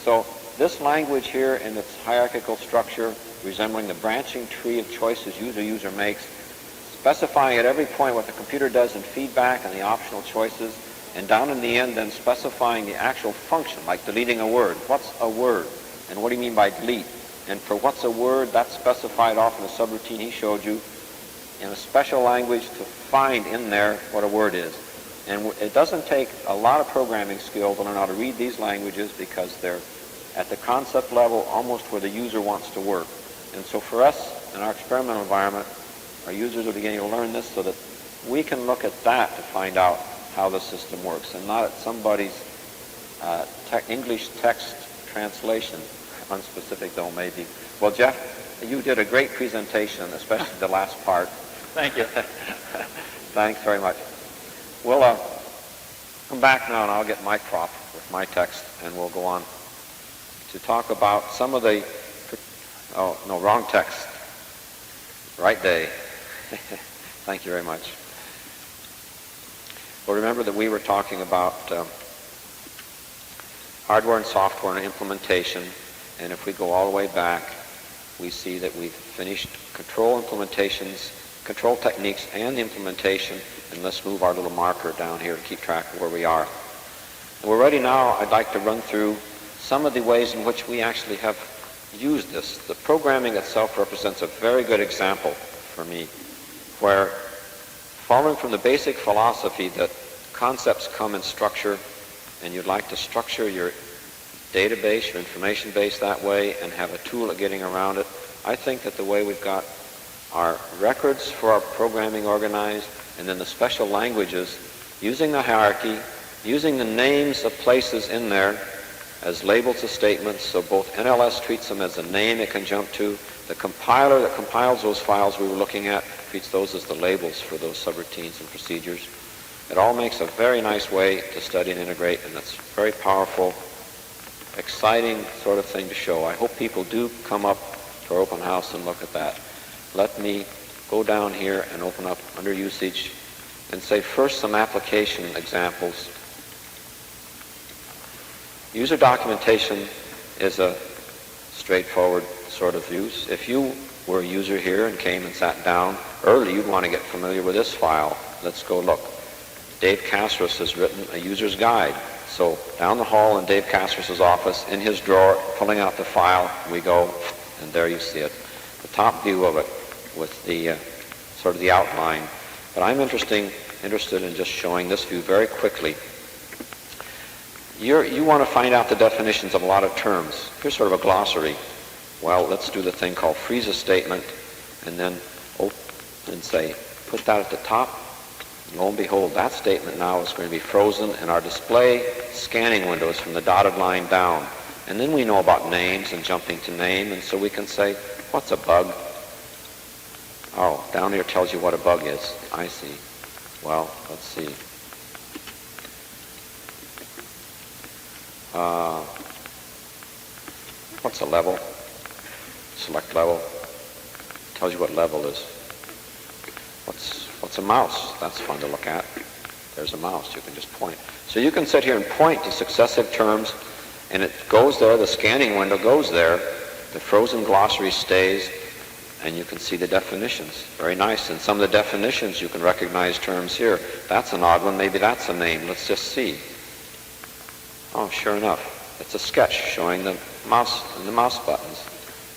So this language here in its hierarchical structure, resembling the branching tree of choices user makes, specifying at every point what the computer does in feedback and the optional choices, and down in the end then specifying the actual function, like deleting a word. What's a word? And what do you mean by delete? And for what's a word, that's specified off in the subroutine he showed you in a special language to find in there what a word is. And it doesn't take a lot of programming skill to learn how to read these languages because they're at the concept level almost where the user wants to work. And so for us, in our experimental environment, our users are beginning to learn this so that we can look at that to find out how the system works and not at somebody's English text translation, unspecific though maybe. Well, Jeff, you did a great presentation, especially the last part. Thank you. Thanks very much. We'll come back now and I'll get my prop with my text and we'll go on to talk about some of the, oh, no, wrong text. Right day. Thank you very much. Well, remember that we were talking about hardware and software and implementation, and if we go all the way back, we see that we've finished control implementations, control techniques, and the implementation, and let's move our little marker down here to keep track of where we are. And we're ready now. I'd like to run through some of the ways in which we actually have used this. The programming itself represents a very good example for me, where following from the basic philosophy that concepts come in structure, and you'd like to structure your database, your information base that way, and have a tool at getting around it, I think that the way we've got our records for our programming organized, and then the special languages, using the hierarchy, using the names of places in there as labels of statements, so both NLS treats them as a name it can jump to, the compiler that compiles those files we were looking at treats those as the labels for those subroutines and procedures. It all makes a very nice way to study and integrate, and it's a very powerful, exciting sort of thing to show. I hope people do come up to our open house and look at that. Let me go down here and open up under usage and say first some application examples. User documentation is a straightforward sort of use. If you were a user here and came and sat down early, you'd want to get familiar with this file. Let's go look. Dave Kasserus has written a user's guide. So down the hall in Dave Kasserus' office, in his drawer, pulling out the file, we go, and there you see it. The top view of it with the sort of the outline. But I'm interested in just showing this view very quickly. You want to find out the definitions of a lot of terms. Here's sort of a glossary. Well, let's do the thing called freeze a statement, and then say, put that at the top. Lo and behold, that statement now is going to be frozen in our display scanning windows from the dotted line down. And then we know about names and jumping to name, and so we can say, what's a bug? Oh, down here tells you what a bug is. I see. Well, let's see. What's a level? Select level. Tells you what level is. What's a mouse? That's fun to look at. There's a mouse. You can just point. So you can sit here and point to successive terms, and it goes there. The scanning window goes there. The frozen glossary stays, and you can see the definitions. Very nice. And some of the definitions, you can recognize terms here. That's an odd one. Maybe that's a name. Let's just see. Oh, sure enough. It's a sketch showing the mouse and the mouse buttons.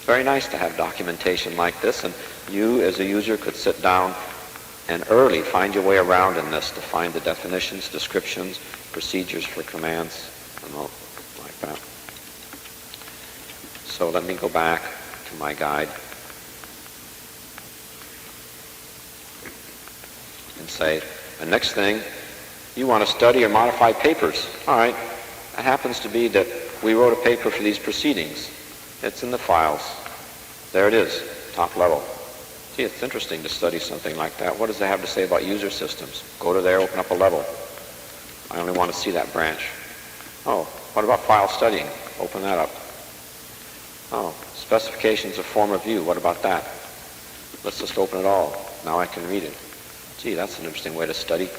Very nice to have documentation like this, and you as a user could sit down and early find your way around in this to find the definitions, descriptions, procedures for commands, and all like that. So let me go back to my guide and say, the next thing, you want to study or modify papers. All right, it happens to be that we wrote a paper for these proceedings. It's in the files. There it is, top level. Gee, it's interesting to study something like that. What does it have to say about user systems? Go to there, open up a level. I only want to see that branch. Oh, what about file studying? Open that up. Oh, specifications of form of view. What about that? Let's just open it all. Now I can read it. Gee, that's an interesting way to study.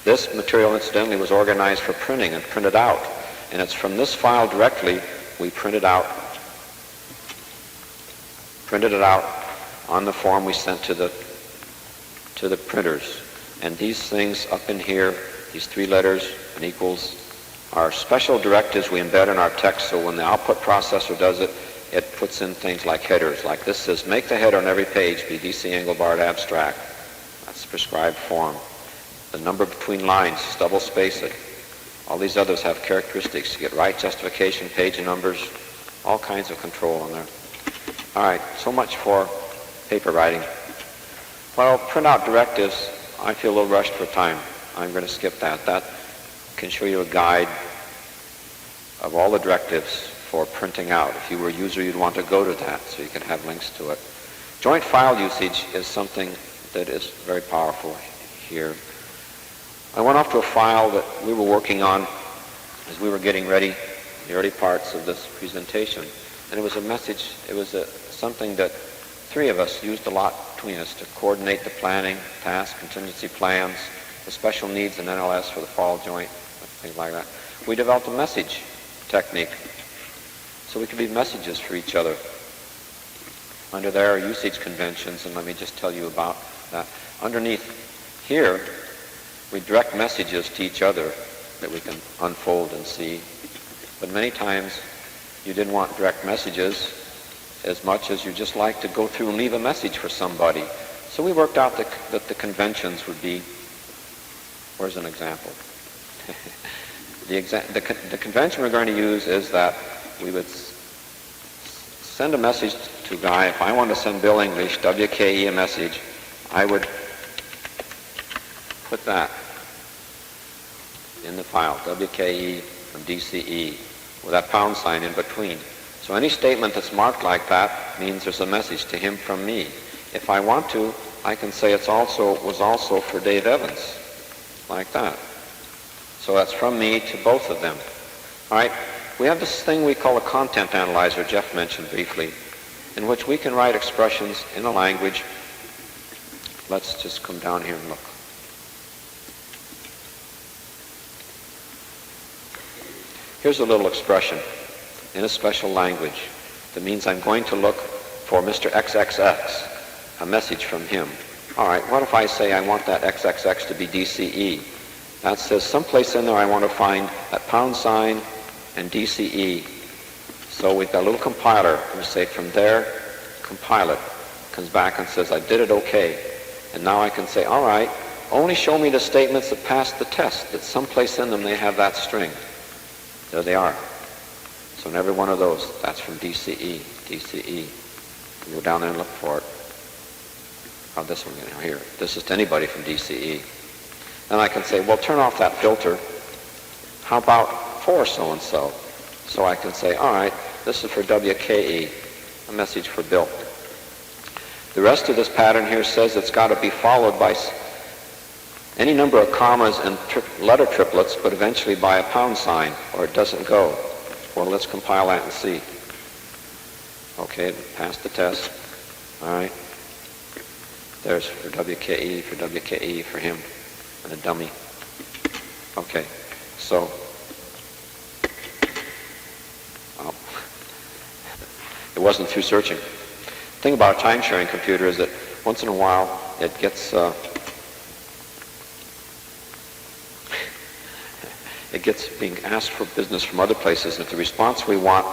This material, incidentally, was organized for printing and printed out. And it's from this file directly we printed it out on the form we sent to the printers. And these things up in here, these three letters and equals, are special directives we embed in our text, so when the output processor does it, it puts in things like headers. Like this says, make the header on every page be DC Engelbart abstract. That's the prescribed form. The number between lines, double space it. All these others have characteristics. You get right justification, page numbers, all kinds of control on there. All right, so much for paper writing. Well, printout directives, I feel a little rushed for time. I'm going to skip that. That can show you a guide of all the directives for printing out. If you were a user, you'd want to go to that so you can have links to it. Joint file usage is something that is very powerful here. I went off to a file that we were working on as we were getting ready, the early parts of this presentation. And it was a message, it was something that three of us used a lot between us to coordinate the planning, task, contingency plans, the special needs and NLS for the fall joint, things like that. We developed a message technique so we could leave messages for each other. Under there are usage conventions, and let me just tell you about that. Underneath here, we direct messages to each other that we can unfold and see. But many times you didn't want direct messages as much as you just like to go through and leave a message for somebody. So we worked out that the conventions would be, where's an example? The convention we're going to use is that we would send a message to a guy. If I wanted to send Bill English, WKE, a message, I would put that in the file, WKE from DCE, with that pound sign in between. So any statement that's marked like that means there's a message to him from me. If I want to, I can say was also for Dave Evans, like that. So that's from me to both of them. All right, we have this thing we call a content analyzer, Jeff mentioned briefly, in which we can write expressions in a language. Let's just come down here and look. Here's a little expression in a special language that means I'm going to look for Mr. XXX, a message from him. All right, what if I say I want that XXX to be DCE? That says someplace in there I want to find that pound sign and DCE. So we've got a little compiler. We say from there, compile it. Comes back and says I did it okay. And now I can say, all right, only show me the statements that passed the test, that someplace in them they have that string. There they are. So in every one of those, that's from DCE, DCE. You go down there and look for it. Oh, this one here. This is to anybody from DCE. Then I can say, well, turn off that filter. How about for so-and-so? So I can say, all right, this is for WKE, a message for Bill. The rest of this pattern here says it's got to be followed by any number of commas and letter triplets, but eventually by a pound sign, or it doesn't go. Well, let's compile that and see. Okay, passed the test. All right. There's for WKE for him, and a dummy. Okay, so, well, it wasn't through searching. The thing about a time-sharing computer is that once in a while it gets being asked for business from other places, and if the response we want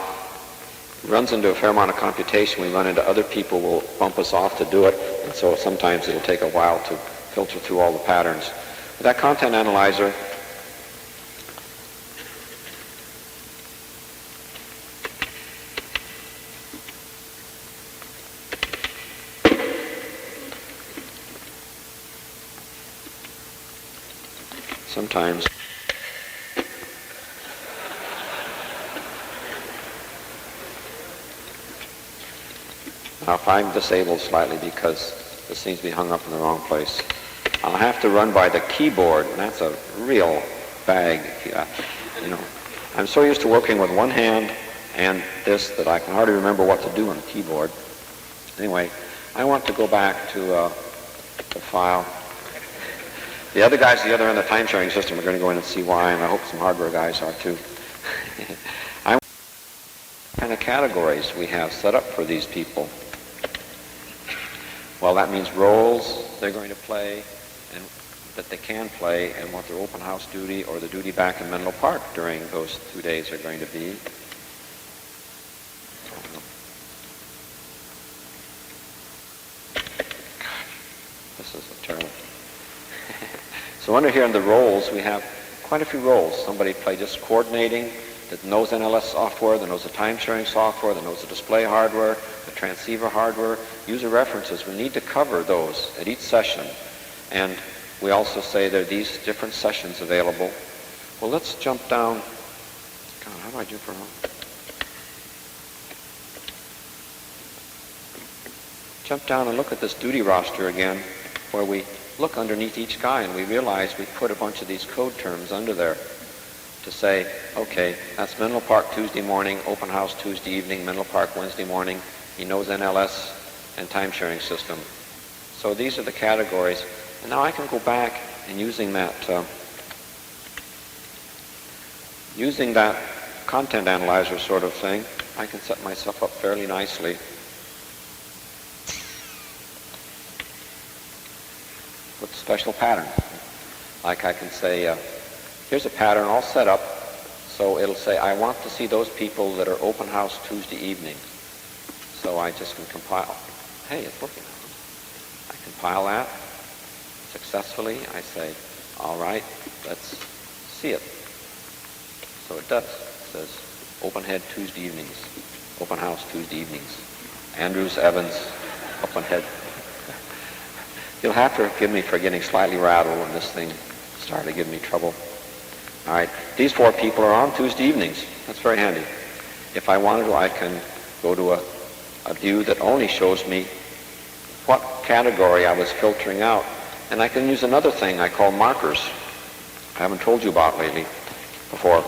runs into a fair amount of computation, we run into other people who will bump us off to do it, and so sometimes it'll take a while to filter through all the patterns. With that content analyzer, sometimes now if I'm disabled slightly because this seems to be hung up in the wrong place, I'll have to run by the keyboard, and that's a real bag. You know, I'm so used to working with one hand and this that I can hardly remember what to do on the keyboard. Anyway, I want to go back to the file. The other guys at the other end of the time-sharing system are going to go in and see why, and I hope some hardware guys are too. What kind of categories we have set up for these people? Well, that means roles they're going to play, and that they can play, and what their open house duty or the duty back in Menlo Park during those 2 days are going to be. This is a terrible. So under here in the roles, we have quite a few roles. Somebody play just coordinating, that knows NLS software, that knows the time-sharing software, that knows the display hardware, the transceiver hardware, user references. We need to cover those at each session. And we also say there are these different sessions available. Well, let's jump down. God, how do I jump around? Jump down and look at this duty roster again, where we look underneath each guy and we realize we put a bunch of these code terms under there to say, okay, that's Menlo Park Tuesday morning, open house Tuesday evening, Menlo Park Wednesday morning. He knows NLS and time-sharing system. So these are the categories. And now I can go back and using that content analyzer sort of thing, I can set myself up fairly nicely. With special pattern. Like I can say, here's a pattern all set up, so it'll say, I want to see those people that are open house Tuesday evening. So I just can compile. Hey, it's working. I compile that successfully. I say, all right, let's see it. So it does. It says, open head Tuesday evenings, open house Tuesday evenings. Andrews, Evans, open head. You'll have to forgive me for getting slightly rattled when this thing started giving me trouble. All right, these 4 people are on Tuesday evenings. That's very handy. If I wanted to, I can go to a view that only shows me what category I was filtering out. And I can use another thing I call markers. I haven't told you about lately before.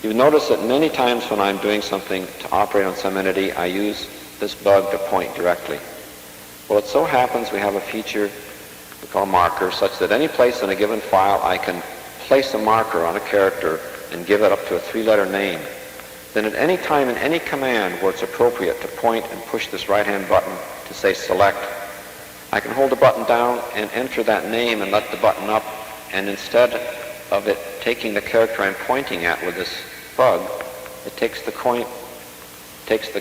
You've noticed that many times when I'm doing something to operate on some entity, I use this bug to point directly. Well, it so happens we have a feature we call markers, such that any place in a given file I can place a marker on a character and give it up to a 3-letter name. Then at any time in any command where it's appropriate to point and push this right-hand button to say select, I can hold the button down and enter that name and let the button up, and instead of it taking the character I'm pointing at with this bug, it takes the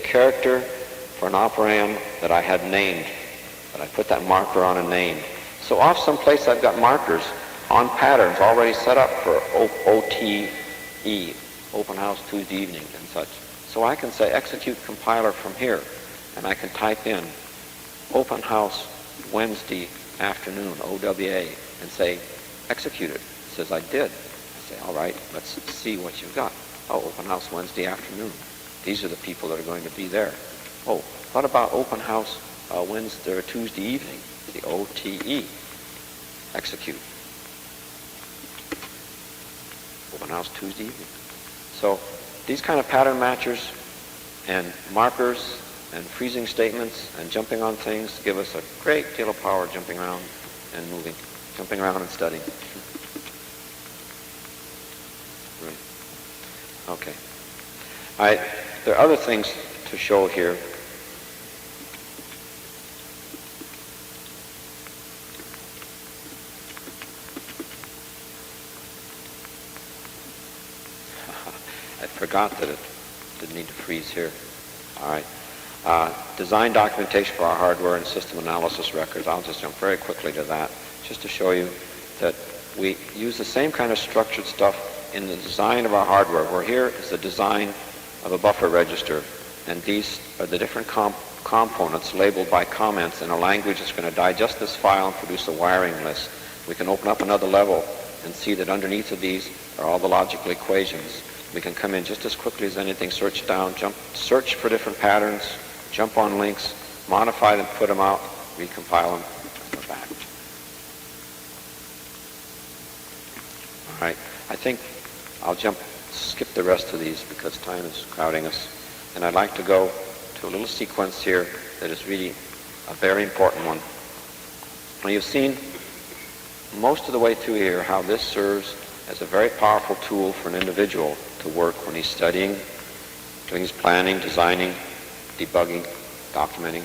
character for an operand that I had named, but I put that marker on a name. So off someplace I've got markers on patterns already set up for OTE, open house Tuesday evening and such. So I can say execute compiler from here, and I can type in open house Wednesday afternoon, OWA, and say execute it. It says I did. I say, all right, let's see what you've got. Oh, open house Wednesday afternoon. These are the people that are going to be there. Oh, what about open house Wednesday or Tuesday evening? The OTE. Execute. Open house Tuesday evening. So these kind of pattern matchers and markers and freezing statements and jumping on things give us a great deal of power jumping around and moving, jumping around and studying. Right. Okay. All right. There are other things to show here. I forgot that it didn't need to freeze here. All right. Design documentation for our hardware and system analysis records. I'll just jump very quickly to that, just to show you that we use the same kind of structured stuff in the design of our hardware, where here is the design of a buffer register, and these are the different components labeled by comments in a language that's going to digest this file and produce a wiring list. We can open up another level and see that underneath of these are all the logical equations. We can come in just as quickly as anything, search down, search for different patterns, jump on links, modify them, put them out, recompile them, and go back. All right, I think I'll skip the rest of these because time is crowding us. And I'd like to go to a little sequence here that is really a very important one. Now you've seen most of the way through here how this serves as a very powerful tool for an individual to work when he's studying, doing his planning, designing, debugging, documenting.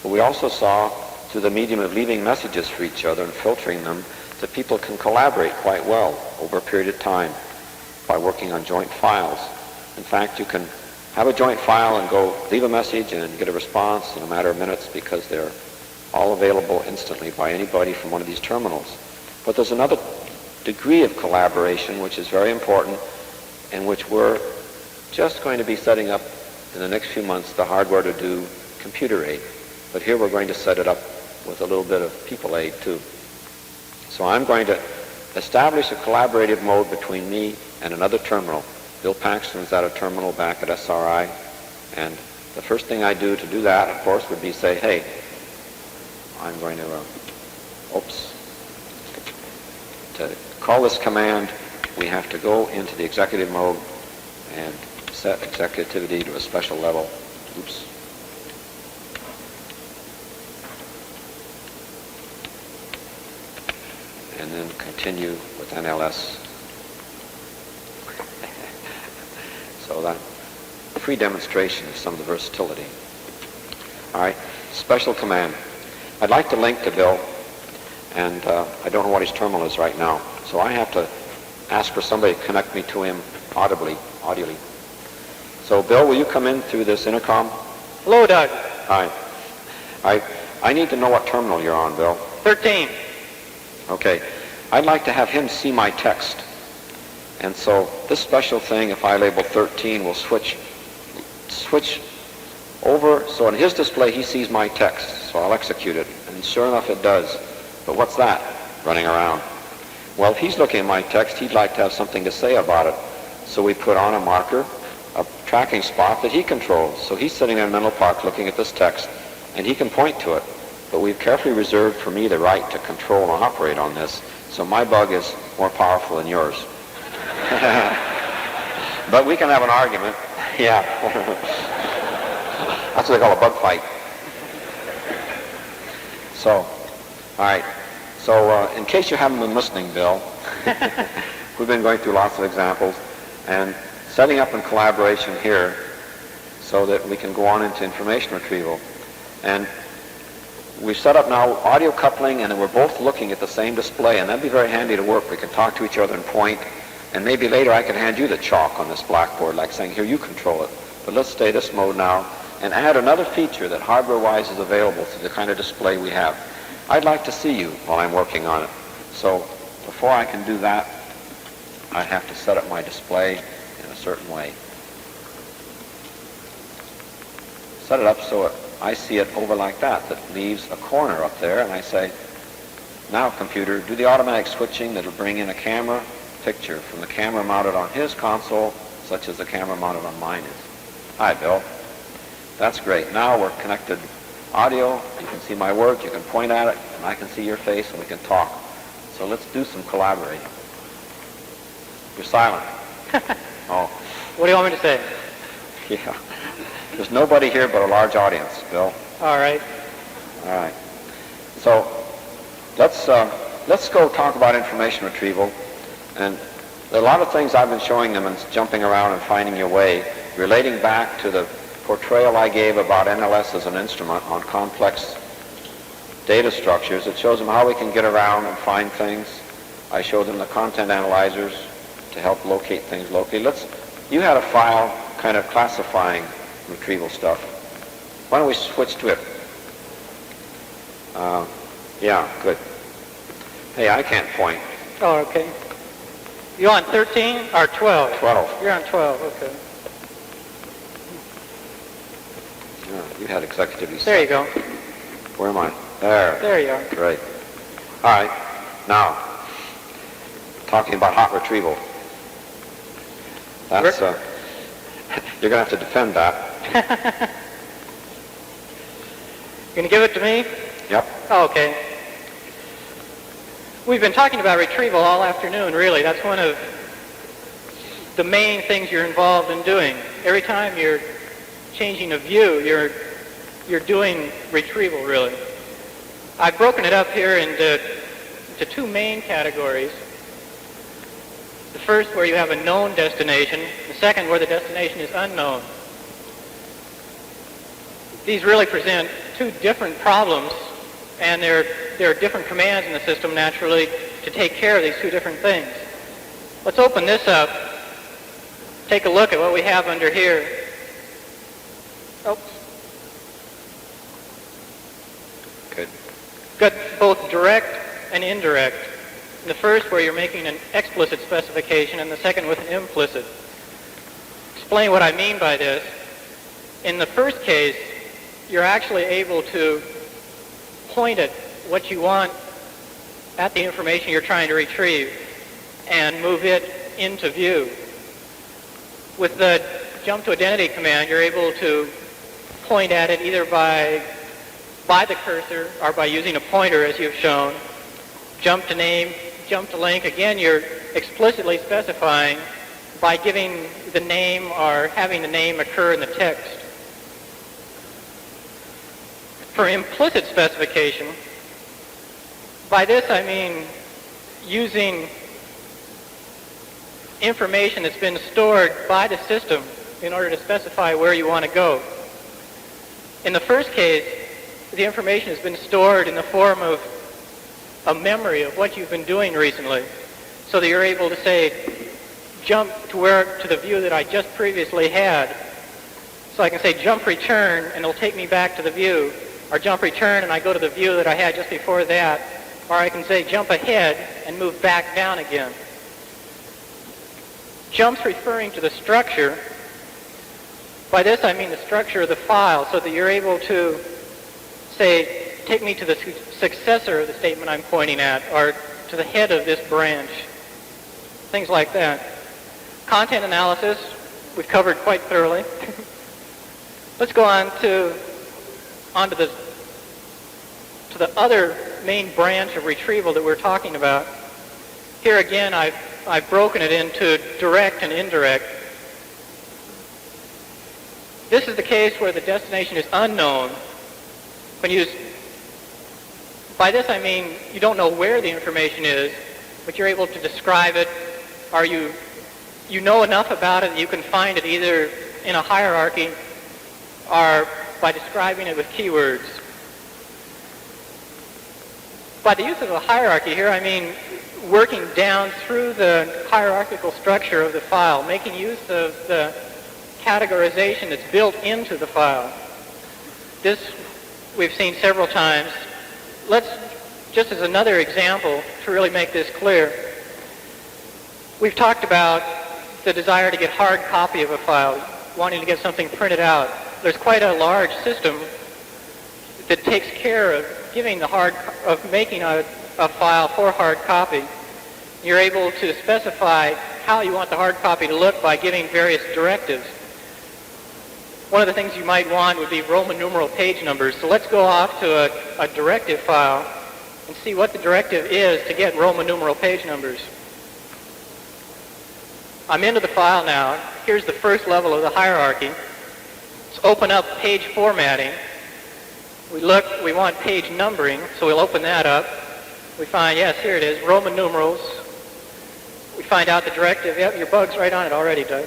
But we also saw through the medium of leaving messages for each other and filtering them that people can collaborate quite well over a period of time by working on joint files. In fact, you can have a joint file and go leave a message and get a response in a matter of minutes because they're all available instantly by anybody from one of these terminals. But there's another degree of collaboration which is very important and which we're just going to be setting up in the next few months the hardware to do computer aid. But here we're going to set it up with a little bit of people aid too. So I'm going to establish a collaborative mode between me and another terminal. Bill Paxton's at a terminal back at SRI, and the first thing I do to do that, of course, would be say, hey, I'm going to, to call this command, we have to go into the executive mode and set executivity to a special level. Oops. And then continue with NLS. So that free demonstration of some of the versatility. All right, special command. I'd like to link to Bill, and I don't know what his terminal is right now, so I have to ask for somebody to connect me to him audibly. So Bill, will you come in through this intercom? Hello, Doug. Hi. I need to know what terminal you're on, Bill. 13. Okay. I'd like to have him see my text. And so this special thing, if I label 13, will switch over. So in his display, he sees my text. So I'll execute it. And sure enough, it does. But what's that running around? Well, if he's looking at my text, he'd like to have something to say about it. So we put on a marker, a tracking spot that he controls. So he's sitting in Menlo Park looking at this text, and he can point to it. But we've carefully reserved for me the right to control and operate on this. So my bug is more powerful than yours. But we can have an argument. Yeah. That's what they call a bug fight. So, all right. So in case you haven't been listening, Bill, we've been going through lots of examples and setting up in collaboration here so that we can go on into information retrieval. And we've set up now audio coupling, and then we're both looking at the same display, and that'd be very handy to work. We can talk to each other and point, and maybe later I can hand you the chalk on this blackboard, like saying, here, you control it. But let's stay this mode now and add another feature that hardware-wise is available to the kind of display we have. I'd like to see you while I'm working on it. So before I can do that, I have to set up my display in a certain way. Set it up so I see it over like that. That leaves a corner up there, and I say, now computer, do the automatic switching that'll bring in a camera picture from the camera mounted on his console, such as the camera mounted on mine is. Hi, Bill. That's great. Now we're connected audio. You can see my work, you can point at it, and I can see your face, and we can talk. So let's do some collaborating. You're silent. Oh. What do you want me to say? Yeah. There's nobody here but a large audience, Bill. All right. All right. So let's go talk about information retrieval. And there are a lot of things I've been showing them and jumping around and finding your way, relating back to the portrayal I gave about NLS as an instrument on complex data structures. It shows them how we can get around and find things. I showed them the content analyzers to help locate things locally. You had a file kind of classifying retrieval stuff. Why don't we switch to it? Yeah, good. Hey, I can't point. Oh, okay. You on 13 or 12? 12. You're on 12, okay. Yeah, you had executively set. There you go. Where am I? There. There you are. Great. All right. Now, talking about hot retrieval. That's, you're going to have to defend that. You going to give it to me? Yep. Oh, okay. We've been talking about retrieval all afternoon, really. That's one of the main things you're involved in doing. Every time you're changing a view, you're doing retrieval, really. I've broken it up here into two main categories. The first where you have a known destination, the second where the destination is unknown. These really present two different problems, and there are different commands in the system, naturally, to take care of these two different things. Let's open this up, take a look at what we have under here. Oops. Good. Got both direct and indirect. The first where you're making an explicit specification, and the second with an implicit. Explain what I mean by this. In the first case, you're actually able to point at what you want at the information you're trying to retrieve and move it into view. With the jump to identity command, you're able to point at it either by the cursor or by using a pointer, as you've shown. Jump to name, jump to link. Again, you're explicitly specifying by giving the name or having the name occur in the text. For implicit specification, by this I mean using information that's been stored by the system in order to specify where you want to go. In the first case, the information has been stored in the form of a memory of what you've been doing recently, so that you're able to say, jump to the view that I just previously had. So I can say jump return, and it'll take me back to the view, or jump return, and I go to the view that I had just before that, or I can say jump ahead and move back down again. Jumps referring to the structure. By this I mean the structure of the file, so that you're able to say, take me to the successor of the statement I'm pointing at, or to the head of this branch. Things like that. Content analysis, we've covered quite thoroughly. Let's go on to the other main branch of retrieval that we're talking about. Here again, I've broken it into direct and indirect. This is the case where the destination is unknown. By this I mean you don't know where the information is, but you're able to describe it, or you know enough about it that you can find it either in a hierarchy or by describing it with keywords. By the use of a hierarchy here, I mean working down through the hierarchical structure of the file, making use of the categorization that's built into the file. This we've seen several times. Let's, just as another example to really make this clear, we've talked about the desire to get hard copy of a file, wanting to get something printed out. There's quite a large system that takes care of making a file for hard copy. You're able to specify how you want the hard copy to look by giving various directives. One of the things you might want would be Roman numeral page numbers. So let's go off to a directive file and see what the directive is to get Roman numeral page numbers. I'm into the file now. here's the first level of the hierarchy. Let's open up page formatting. We want page numbering, so we'll open that up. We find, yes, here it is, Roman numerals. We find out the directive. Yep, your bug's right on it already, Doug.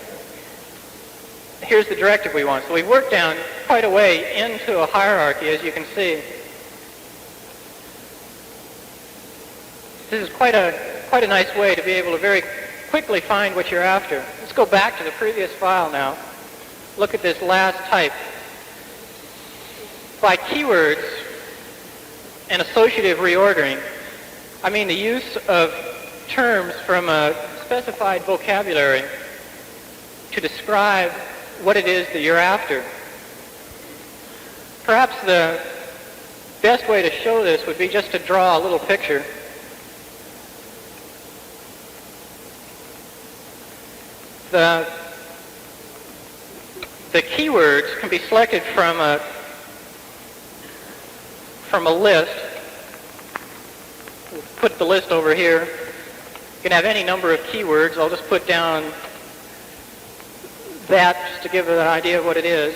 Here's the directive we want. So we've worked down quite a way into a hierarchy, as you can see. This is quite a nice way to be able to very quickly find what you're after. Let's go back to the previous file now. Look at this last type. By keywords and associative reordering, I mean the use of terms from a specified vocabulary to describe what it is that you're after. Perhaps the best way to show this would be just to draw a little picture. The keywords can be selected from a list. We'll put the list over here. You can have any number of keywords. I'll just put down that just to give an idea of what it is.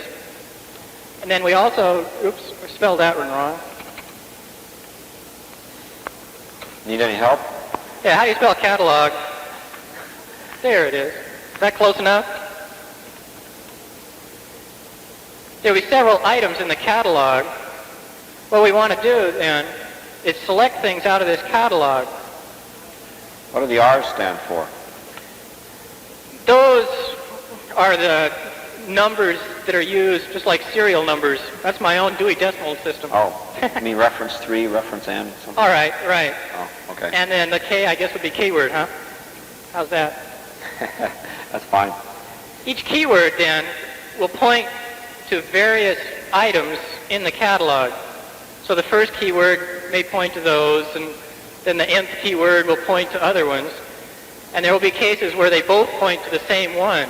And then we also, oops, I spelled that one wrong. Need any help? Yeah, how do you spell catalog? There it is. Is that close enough? There will be several items in the catalog. What we want to do then is select things out of this catalog. What do the R's stand for? Those are the numbers that are used just like serial numbers. That's my own Dewey Decimal System. Oh, you mean reference 3, reference N, something? All right, right. Oh, okay. And then the K, I guess, would be keyword, huh? How's that? That's fine. Each keyword then will point to various items in the catalog. So the first keyword may point to those, and then the nth keyword will point to other ones. And there will be cases where they both point to the same one.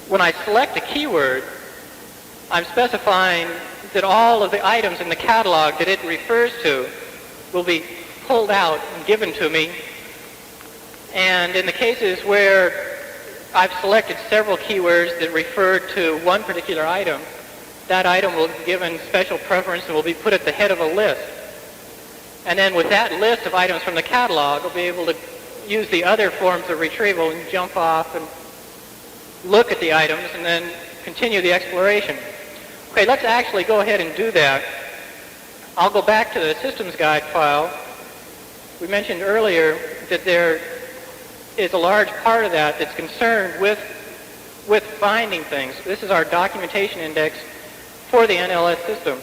When I select a keyword, I'm specifying that all of the items in the catalog that it refers to will be pulled out and given to me. And in the cases where I've selected several keywords that refer to one particular item, that item will be given special preference and will be put at the head of a list. And then with that list of items from the catalog, I'll be able to use the other forms of retrieval and jump off and look at the items and then continue the exploration. Okay, let's actually go ahead and do that. I'll go back to the systems guide file. We mentioned earlier that there is a large part of that that's concerned with finding things. This is our documentation index for the NLS system.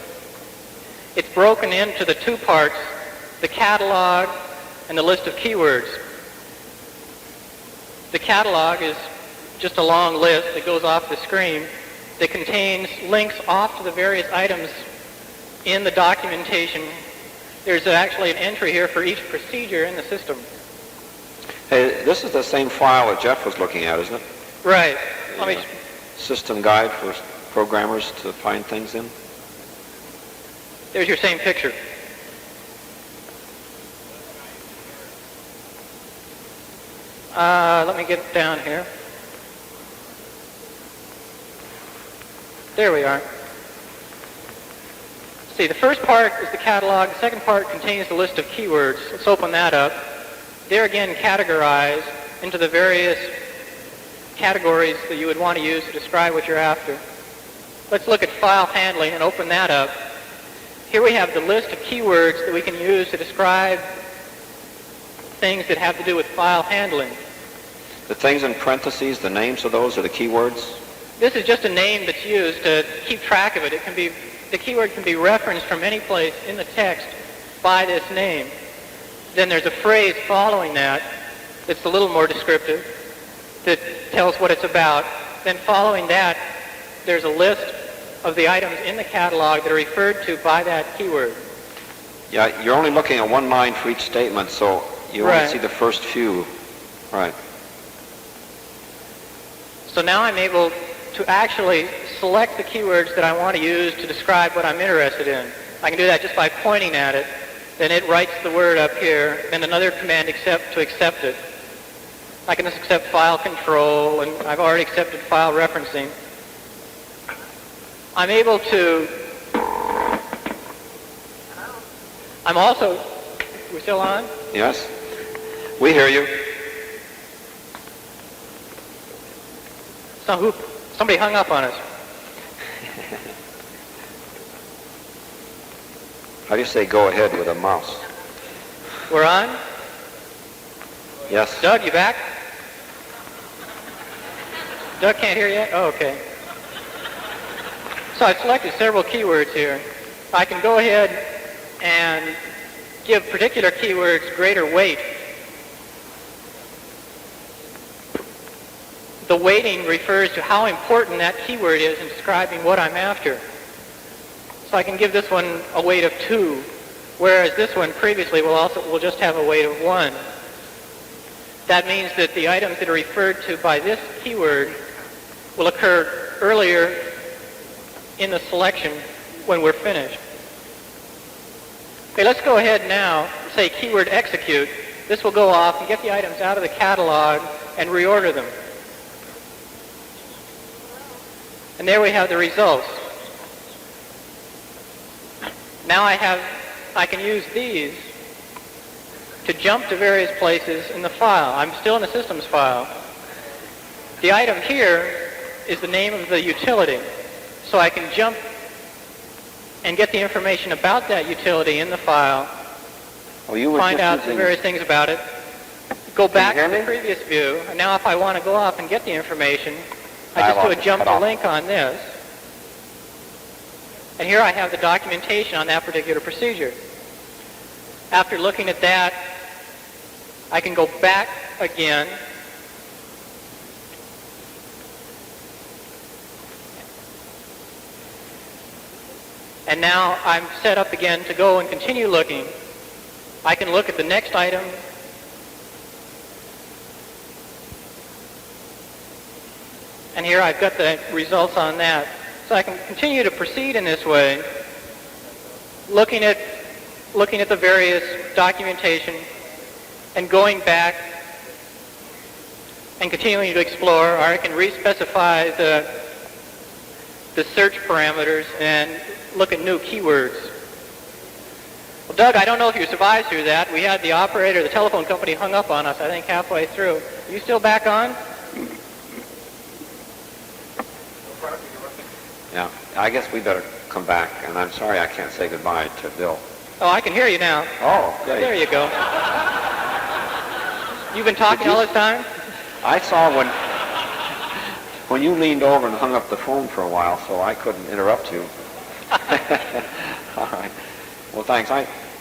It's broken into the two parts, the catalog and the list of keywords. The catalog is just a long list that goes off the screen that contains links off to the various items in the documentation. There's actually an entry here for each procedure in the system. Hey, this is the same file that Jeff was looking at, isn't it? Right. Let me System guide for programmers to find things in. There's your same picture. Let me get down here. There we are. See, the first part is the catalog. The second part contains the list of keywords. Let's open that up. They're again categorized into the various categories that you would want to use to describe what you're after. Let's look at file handling and open that up. Here we have the list of keywords that we can use to describe things that have to do with file handling. The things in parentheses, the names of those are the keywords? This is just a name that's used to keep track of it. The keyword can be referenced from any place in the text by this name. Then there's a phrase following that that's a little more descriptive that tells what it's about. Then following that, there's a list of the items in the catalog that are referred to by that keyword. Yeah, you're only looking at one line for each statement, so you only see the first few. Right. So now I'm able to actually select the keywords that I want to use to describe what I'm interested in. I can do that just by pointing at it. Then it writes the word up here, and another command to accept it. I can just accept file control, and I've already accepted file referencing. I'm able to, I'm also, we're still on? Yes? We hear you. Somebody hung up on us. How do you say go ahead with a mouse? We're on? Yes. Doug, you back? Doug can't hear yet? Oh, okay. So I've selected several keywords here. I can go ahead and give particular keywords greater weight. The weighting refers to how important that keyword is in describing what I'm after. So I can give this one a weight of 2, whereas this one previously will just have a weight of 1. That means that the items that are referred to by this keyword will occur earlier in the selection when we're finished. Okay, let's go ahead now and say keyword execute. This will go off and get the items out of the catalog and reorder them. And there we have the results. Now I can use these to jump to various places in the file. I'm still in the systems file. The item here is the name of the utility. So I can jump and get the information about that utility in the file, find out the various things about it, go back to the previous view, and now if I want to go off and get the information, I just do a jump to link on this. And here I have the documentation on that particular procedure. After looking at that, I can go back again and now I'm set up again to go and continue looking. I can look at the next item. And here I've got the results on that. So I can continue to proceed in this way, looking at the various documentation and going back and continuing to explore, or I can respecify the search parameters and look at new keywords. Well, Doug, I don't know if you survived through that. We had the operator, the telephone company hung up on us, I think, halfway through. Are you still back on? Yeah, I guess we better come back, and I'm sorry I can't say goodbye to Bill. Oh, I can hear you now. Oh, great. There you go. You've been talking all this time? I saw when you leaned over and hung up the phone for a while, so I couldn't interrupt you. All right. Well, thanks.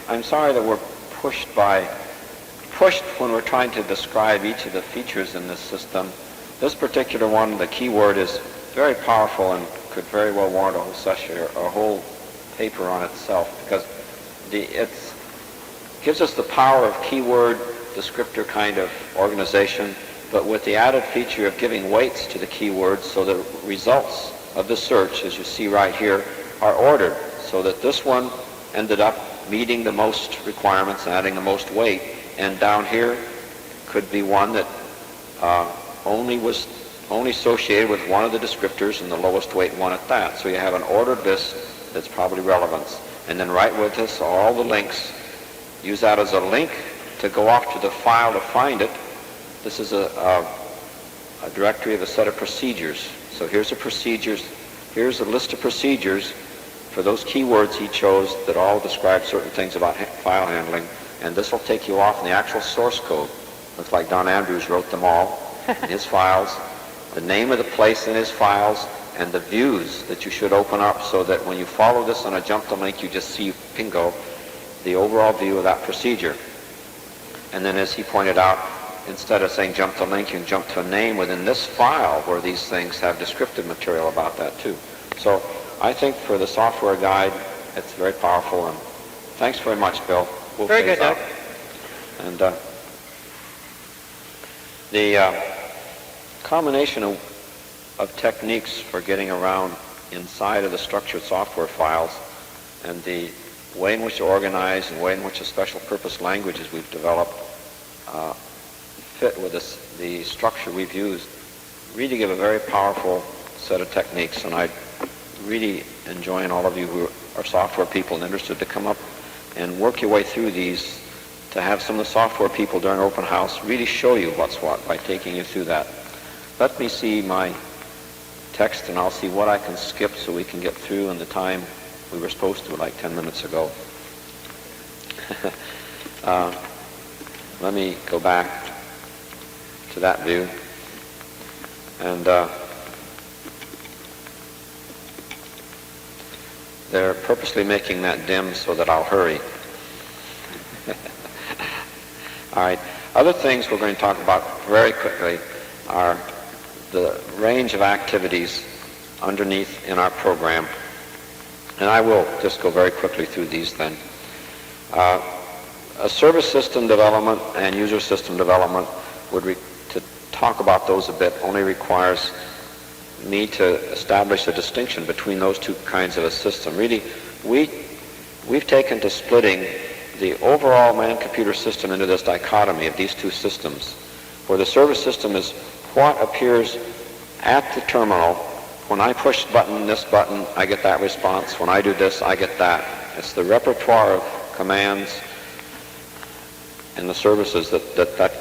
I'm sorry that we're pushed when we're trying to describe each of the features in this system. This particular one, the keyword, is very powerful and could very well warrant a whole session or a whole paper on itself, because it gives us the power of keyword descriptor kind of organization, but with the added feature of giving weights to the keywords, so the results of the search, as you see right here, are ordered, so that this one ended up meeting the most requirements and adding the most weight, and down here could be one that only associated with one of the descriptors and the lowest weight one at that. So you have an ordered list that's probably relevance. And then right with this, all the links. Use that as a link to go off to the file to find it. This is a directory of a set of procedures. So here's the procedures. Here's a list of procedures for those keywords he chose that all describe certain things about file handling. And this will take you off in the actual source code. Looks like Don Andrews wrote them all in his files. The name of the place in his files, and the views that you should open up, so that when you follow this on a jump to link, you just see bingo, the overall view of that procedure. And then, as he pointed out, instead of saying jump to link, you can jump to a name within this file where these things have descriptive material about that too. So I think for the software guide, it's very powerful. And thanks very much, Bill. We'll very good, Doug. And the combination of techniques for getting around inside of the structured software files, and the way in which to organize and the way in which the special purpose languages we've developed fit with the structure we've used really give a very powerful set of techniques, and I really enjoin all of you who are software people and interested to come up and work your way through these, to have some of the software people during open house really show you what's what by taking you through that. Let me see my text and I'll see what I can skip so we can get through in the time we were supposed to, like 10 minutes ago. Let me go back to that view. And they're purposely making that dim so that I'll hurry. All right. Other things we're going to talk about very quickly are the range of activities underneath in our program. And I will just go very quickly through these then. A service system development and user system development to talk about those a bit only requires me to establish a distinction between those two kinds of a system. Really, we've taken to splitting the overall man-computer system into this dichotomy of these two systems, where the service system is what appears at the terminal. When I push this button, I get that response. When I do this, I get that. It's the repertoire of commands and the services that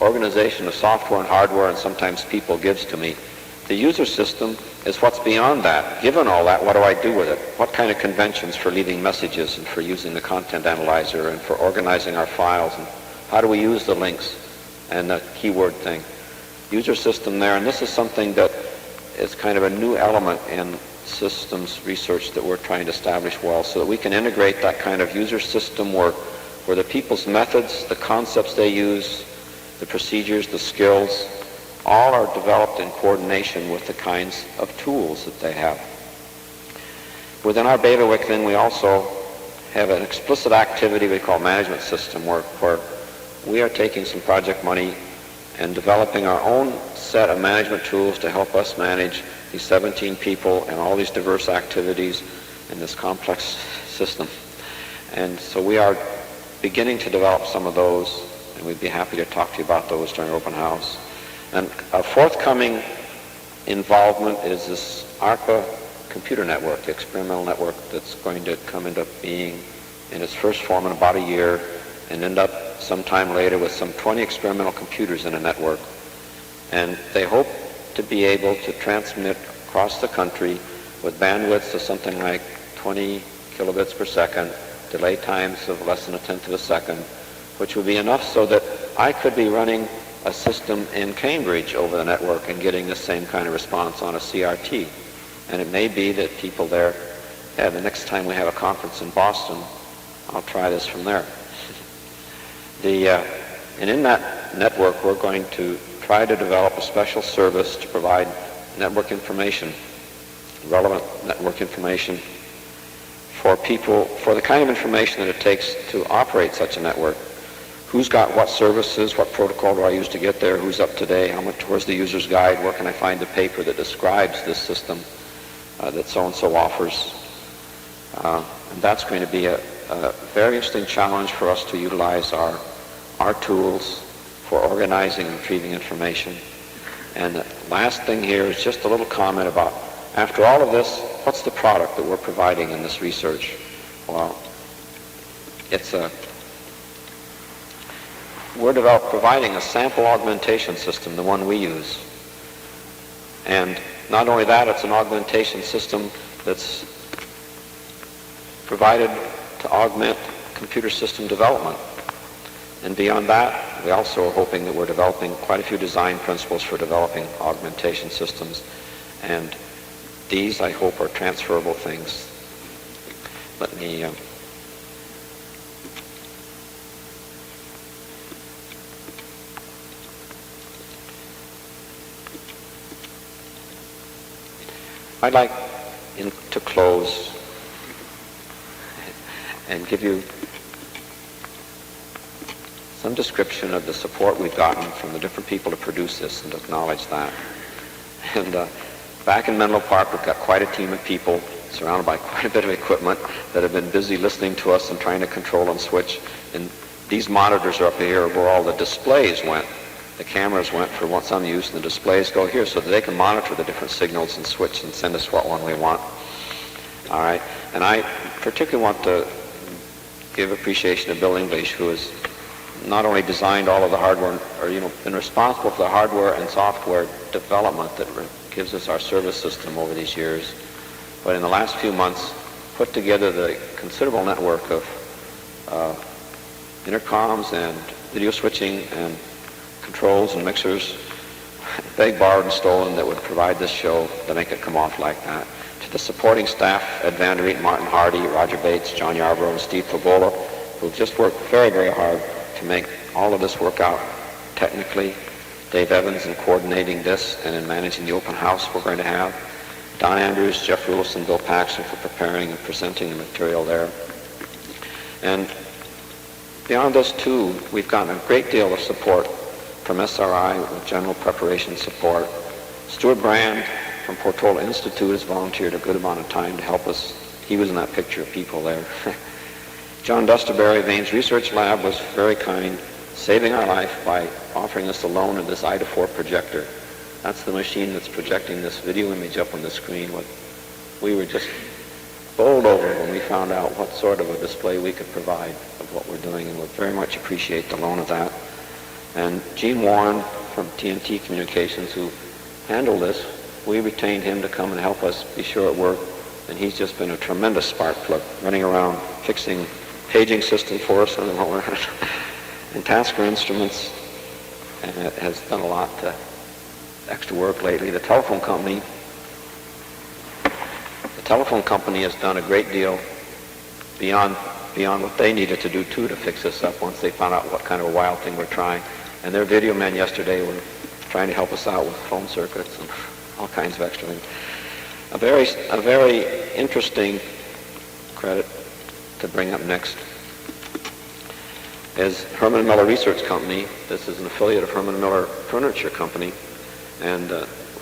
organization of software and hardware and sometimes people gives to me. The user system is what's beyond that. Given all that, what do I do with it? What kind of conventions for leaving messages and for using the content analyzer and for organizing our files, and how do we use the links and the keyword thing? User system there, and this is something that is kind of a new element in systems research that we're trying to establish well, so that we can integrate that kind of user system work where the people's methods, the concepts they use, the procedures, the skills, all are developed in coordination with the kinds of tools that they have. Within our bailiwick, then, we also have an explicit activity we call management system work, where we are taking some project money and developing our own set of management tools to help us manage these 17 people and all these diverse activities in this complex system. And so we are beginning to develop some of those, and we'd be happy to talk to you about those during open house. And a forthcoming involvement is this ARPA computer network, the experimental network that's going to come into being in its first form in about a year and end up sometime later with some 20 experimental computers in a network. And they hope to be able to transmit across the country with bandwidths of something like 20 kilobits per second, delay times of less than a tenth of a second, which would be enough so that I could be running a system in Cambridge over the network and getting the same kind of response on a CRT. And it may be that people there, the next time we have a conference in Boston, I'll try this from there. And in that network, we're going to try to develop a special service to provide network information, relevant network information for people, for the kind of information that it takes to operate such a network. Who's got what services, what protocol do I use to get there, who's up today, how much, where's the user's guide, where can I find the paper that describes this system that so-and-so offers. And that's going to be a very interesting challenge for us to utilize our tools for organizing and retrieving information. And the last thing here is just a little comment about, after all of this, what's the product that we're providing in this research? Well, we're providing a sample augmentation system, the one we use. And not only that, it's an augmentation system that's provided to augment computer system development. And beyond that, we also are hoping that we're developing quite a few design principles for developing augmentation systems. And these, I hope, are transferable things. Let me I'd like to close and give you some description of the support we've gotten from the different people to produce this and to acknowledge that. And back in Menlo Park, we've got quite a team of people surrounded by quite a bit of equipment that have been busy listening to us and trying to control and switch. And these monitors are up here where all the displays went. The cameras went for some use, and the displays go here so that they can monitor the different signals and switch and send us what one we want. All right, and I particularly want to give appreciation to Bill English, who has not only designed all of the hardware, or been responsible for the hardware and software development that gives us our service system over these years, but in the last few months put together the considerable network of intercoms and video switching and controls and mixers, begged, borrowed, and stolen, that would provide this show to make it come off like that. To the supporting staff, Ed Van Der Riet, Martin Hardy, Roger Bates, John Yarborough, and Steve Pagola, who've just worked very, very hard to make all of this work out technically. Dave Evans in coordinating this and in managing the open house we're going to have. Don Andrews, Jeff Rulison, Bill Paxton for preparing and presenting the material there. And beyond this, too, we've gotten a great deal of support from SRI with general preparation support. Stuart Brand from Portola Institute has volunteered a good amount of time to help us. He was in that picture of people there. John Dusterberry, Vane's Research Lab, was very kind, saving our life by offering us a loan of this Ida4 projector. That's the machine that's projecting this video image up on the screen. We were just bowled over when we found out what sort of a display we could provide of what we're doing, and we very much appreciate the loan of that. And Gene Warren from TNT Communications, who handled this, we retained him to come and help us be sure it worked, and he's just been a tremendous spark plug, running around fixing paging system for us and Tasker Instruments, and it has done a lot extra work lately. The telephone company has done a great deal beyond what they needed to do too to fix this up once they found out what kind of a wild thing we're trying. And their video men yesterday were trying to help us out with phone circuits and all kinds of extra things. A very interesting credit to bring up next is Herman Miller Research Company. This is an affiliate of Herman Miller Furniture Company. And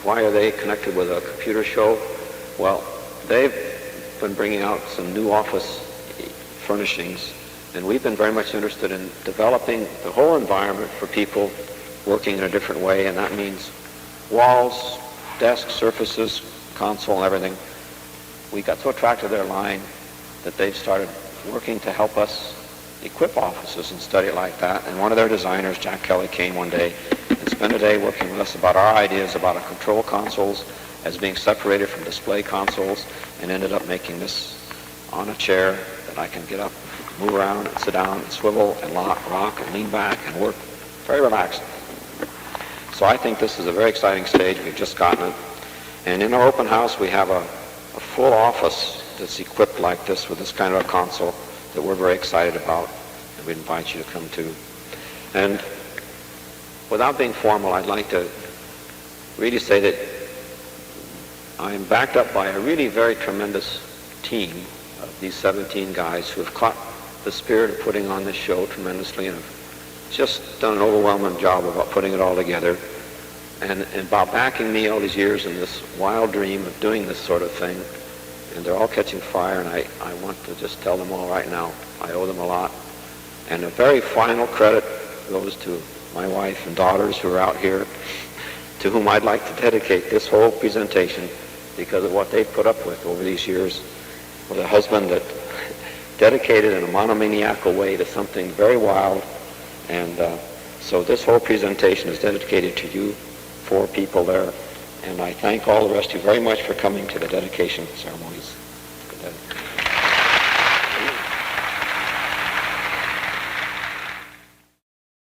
why are they connected with a computer show? Well, they've been bringing out some new office furnishings, and we've been very much interested in developing the whole environment for people working in a different way, and that means walls, desks, surfaces, console, and everything. We got so attracted to their line that they've started working to help us equip offices and study it like that. And one of their designers, Jack Kelly, came one day and spent a day working with us about our ideas about our control consoles as being separated from display consoles, and ended up making this on a chair that I can get up, move around, and sit down, and swivel, and rock, and lean back, and work. Very relaxed. So I think this is a very exciting stage. We've just gotten it. And in our open house, we have a full office that's equipped like this with this kind of a console that we're very excited about, and we invite you to come to. And without being formal, I'd like to really say that I'm backed up by a really very tremendous team of these 17 guys who have caught the spirit of putting on this show tremendously and have just done an overwhelming job about putting it all together, and about backing me all these years in this wild dream of doing this sort of thing. And they're all catching fire, and I want to just tell them all right now, I owe them a lot. And a very final credit goes to my wife and daughters who are out here, to whom I'd like to dedicate this whole presentation because of what they've put up with over these years, with a husband that dedicated in a monomaniacal way to something very wild. And so this whole presentation is dedicated to you, 4 people there. And I thank all the rest of you very much for coming to the dedication ceremonies.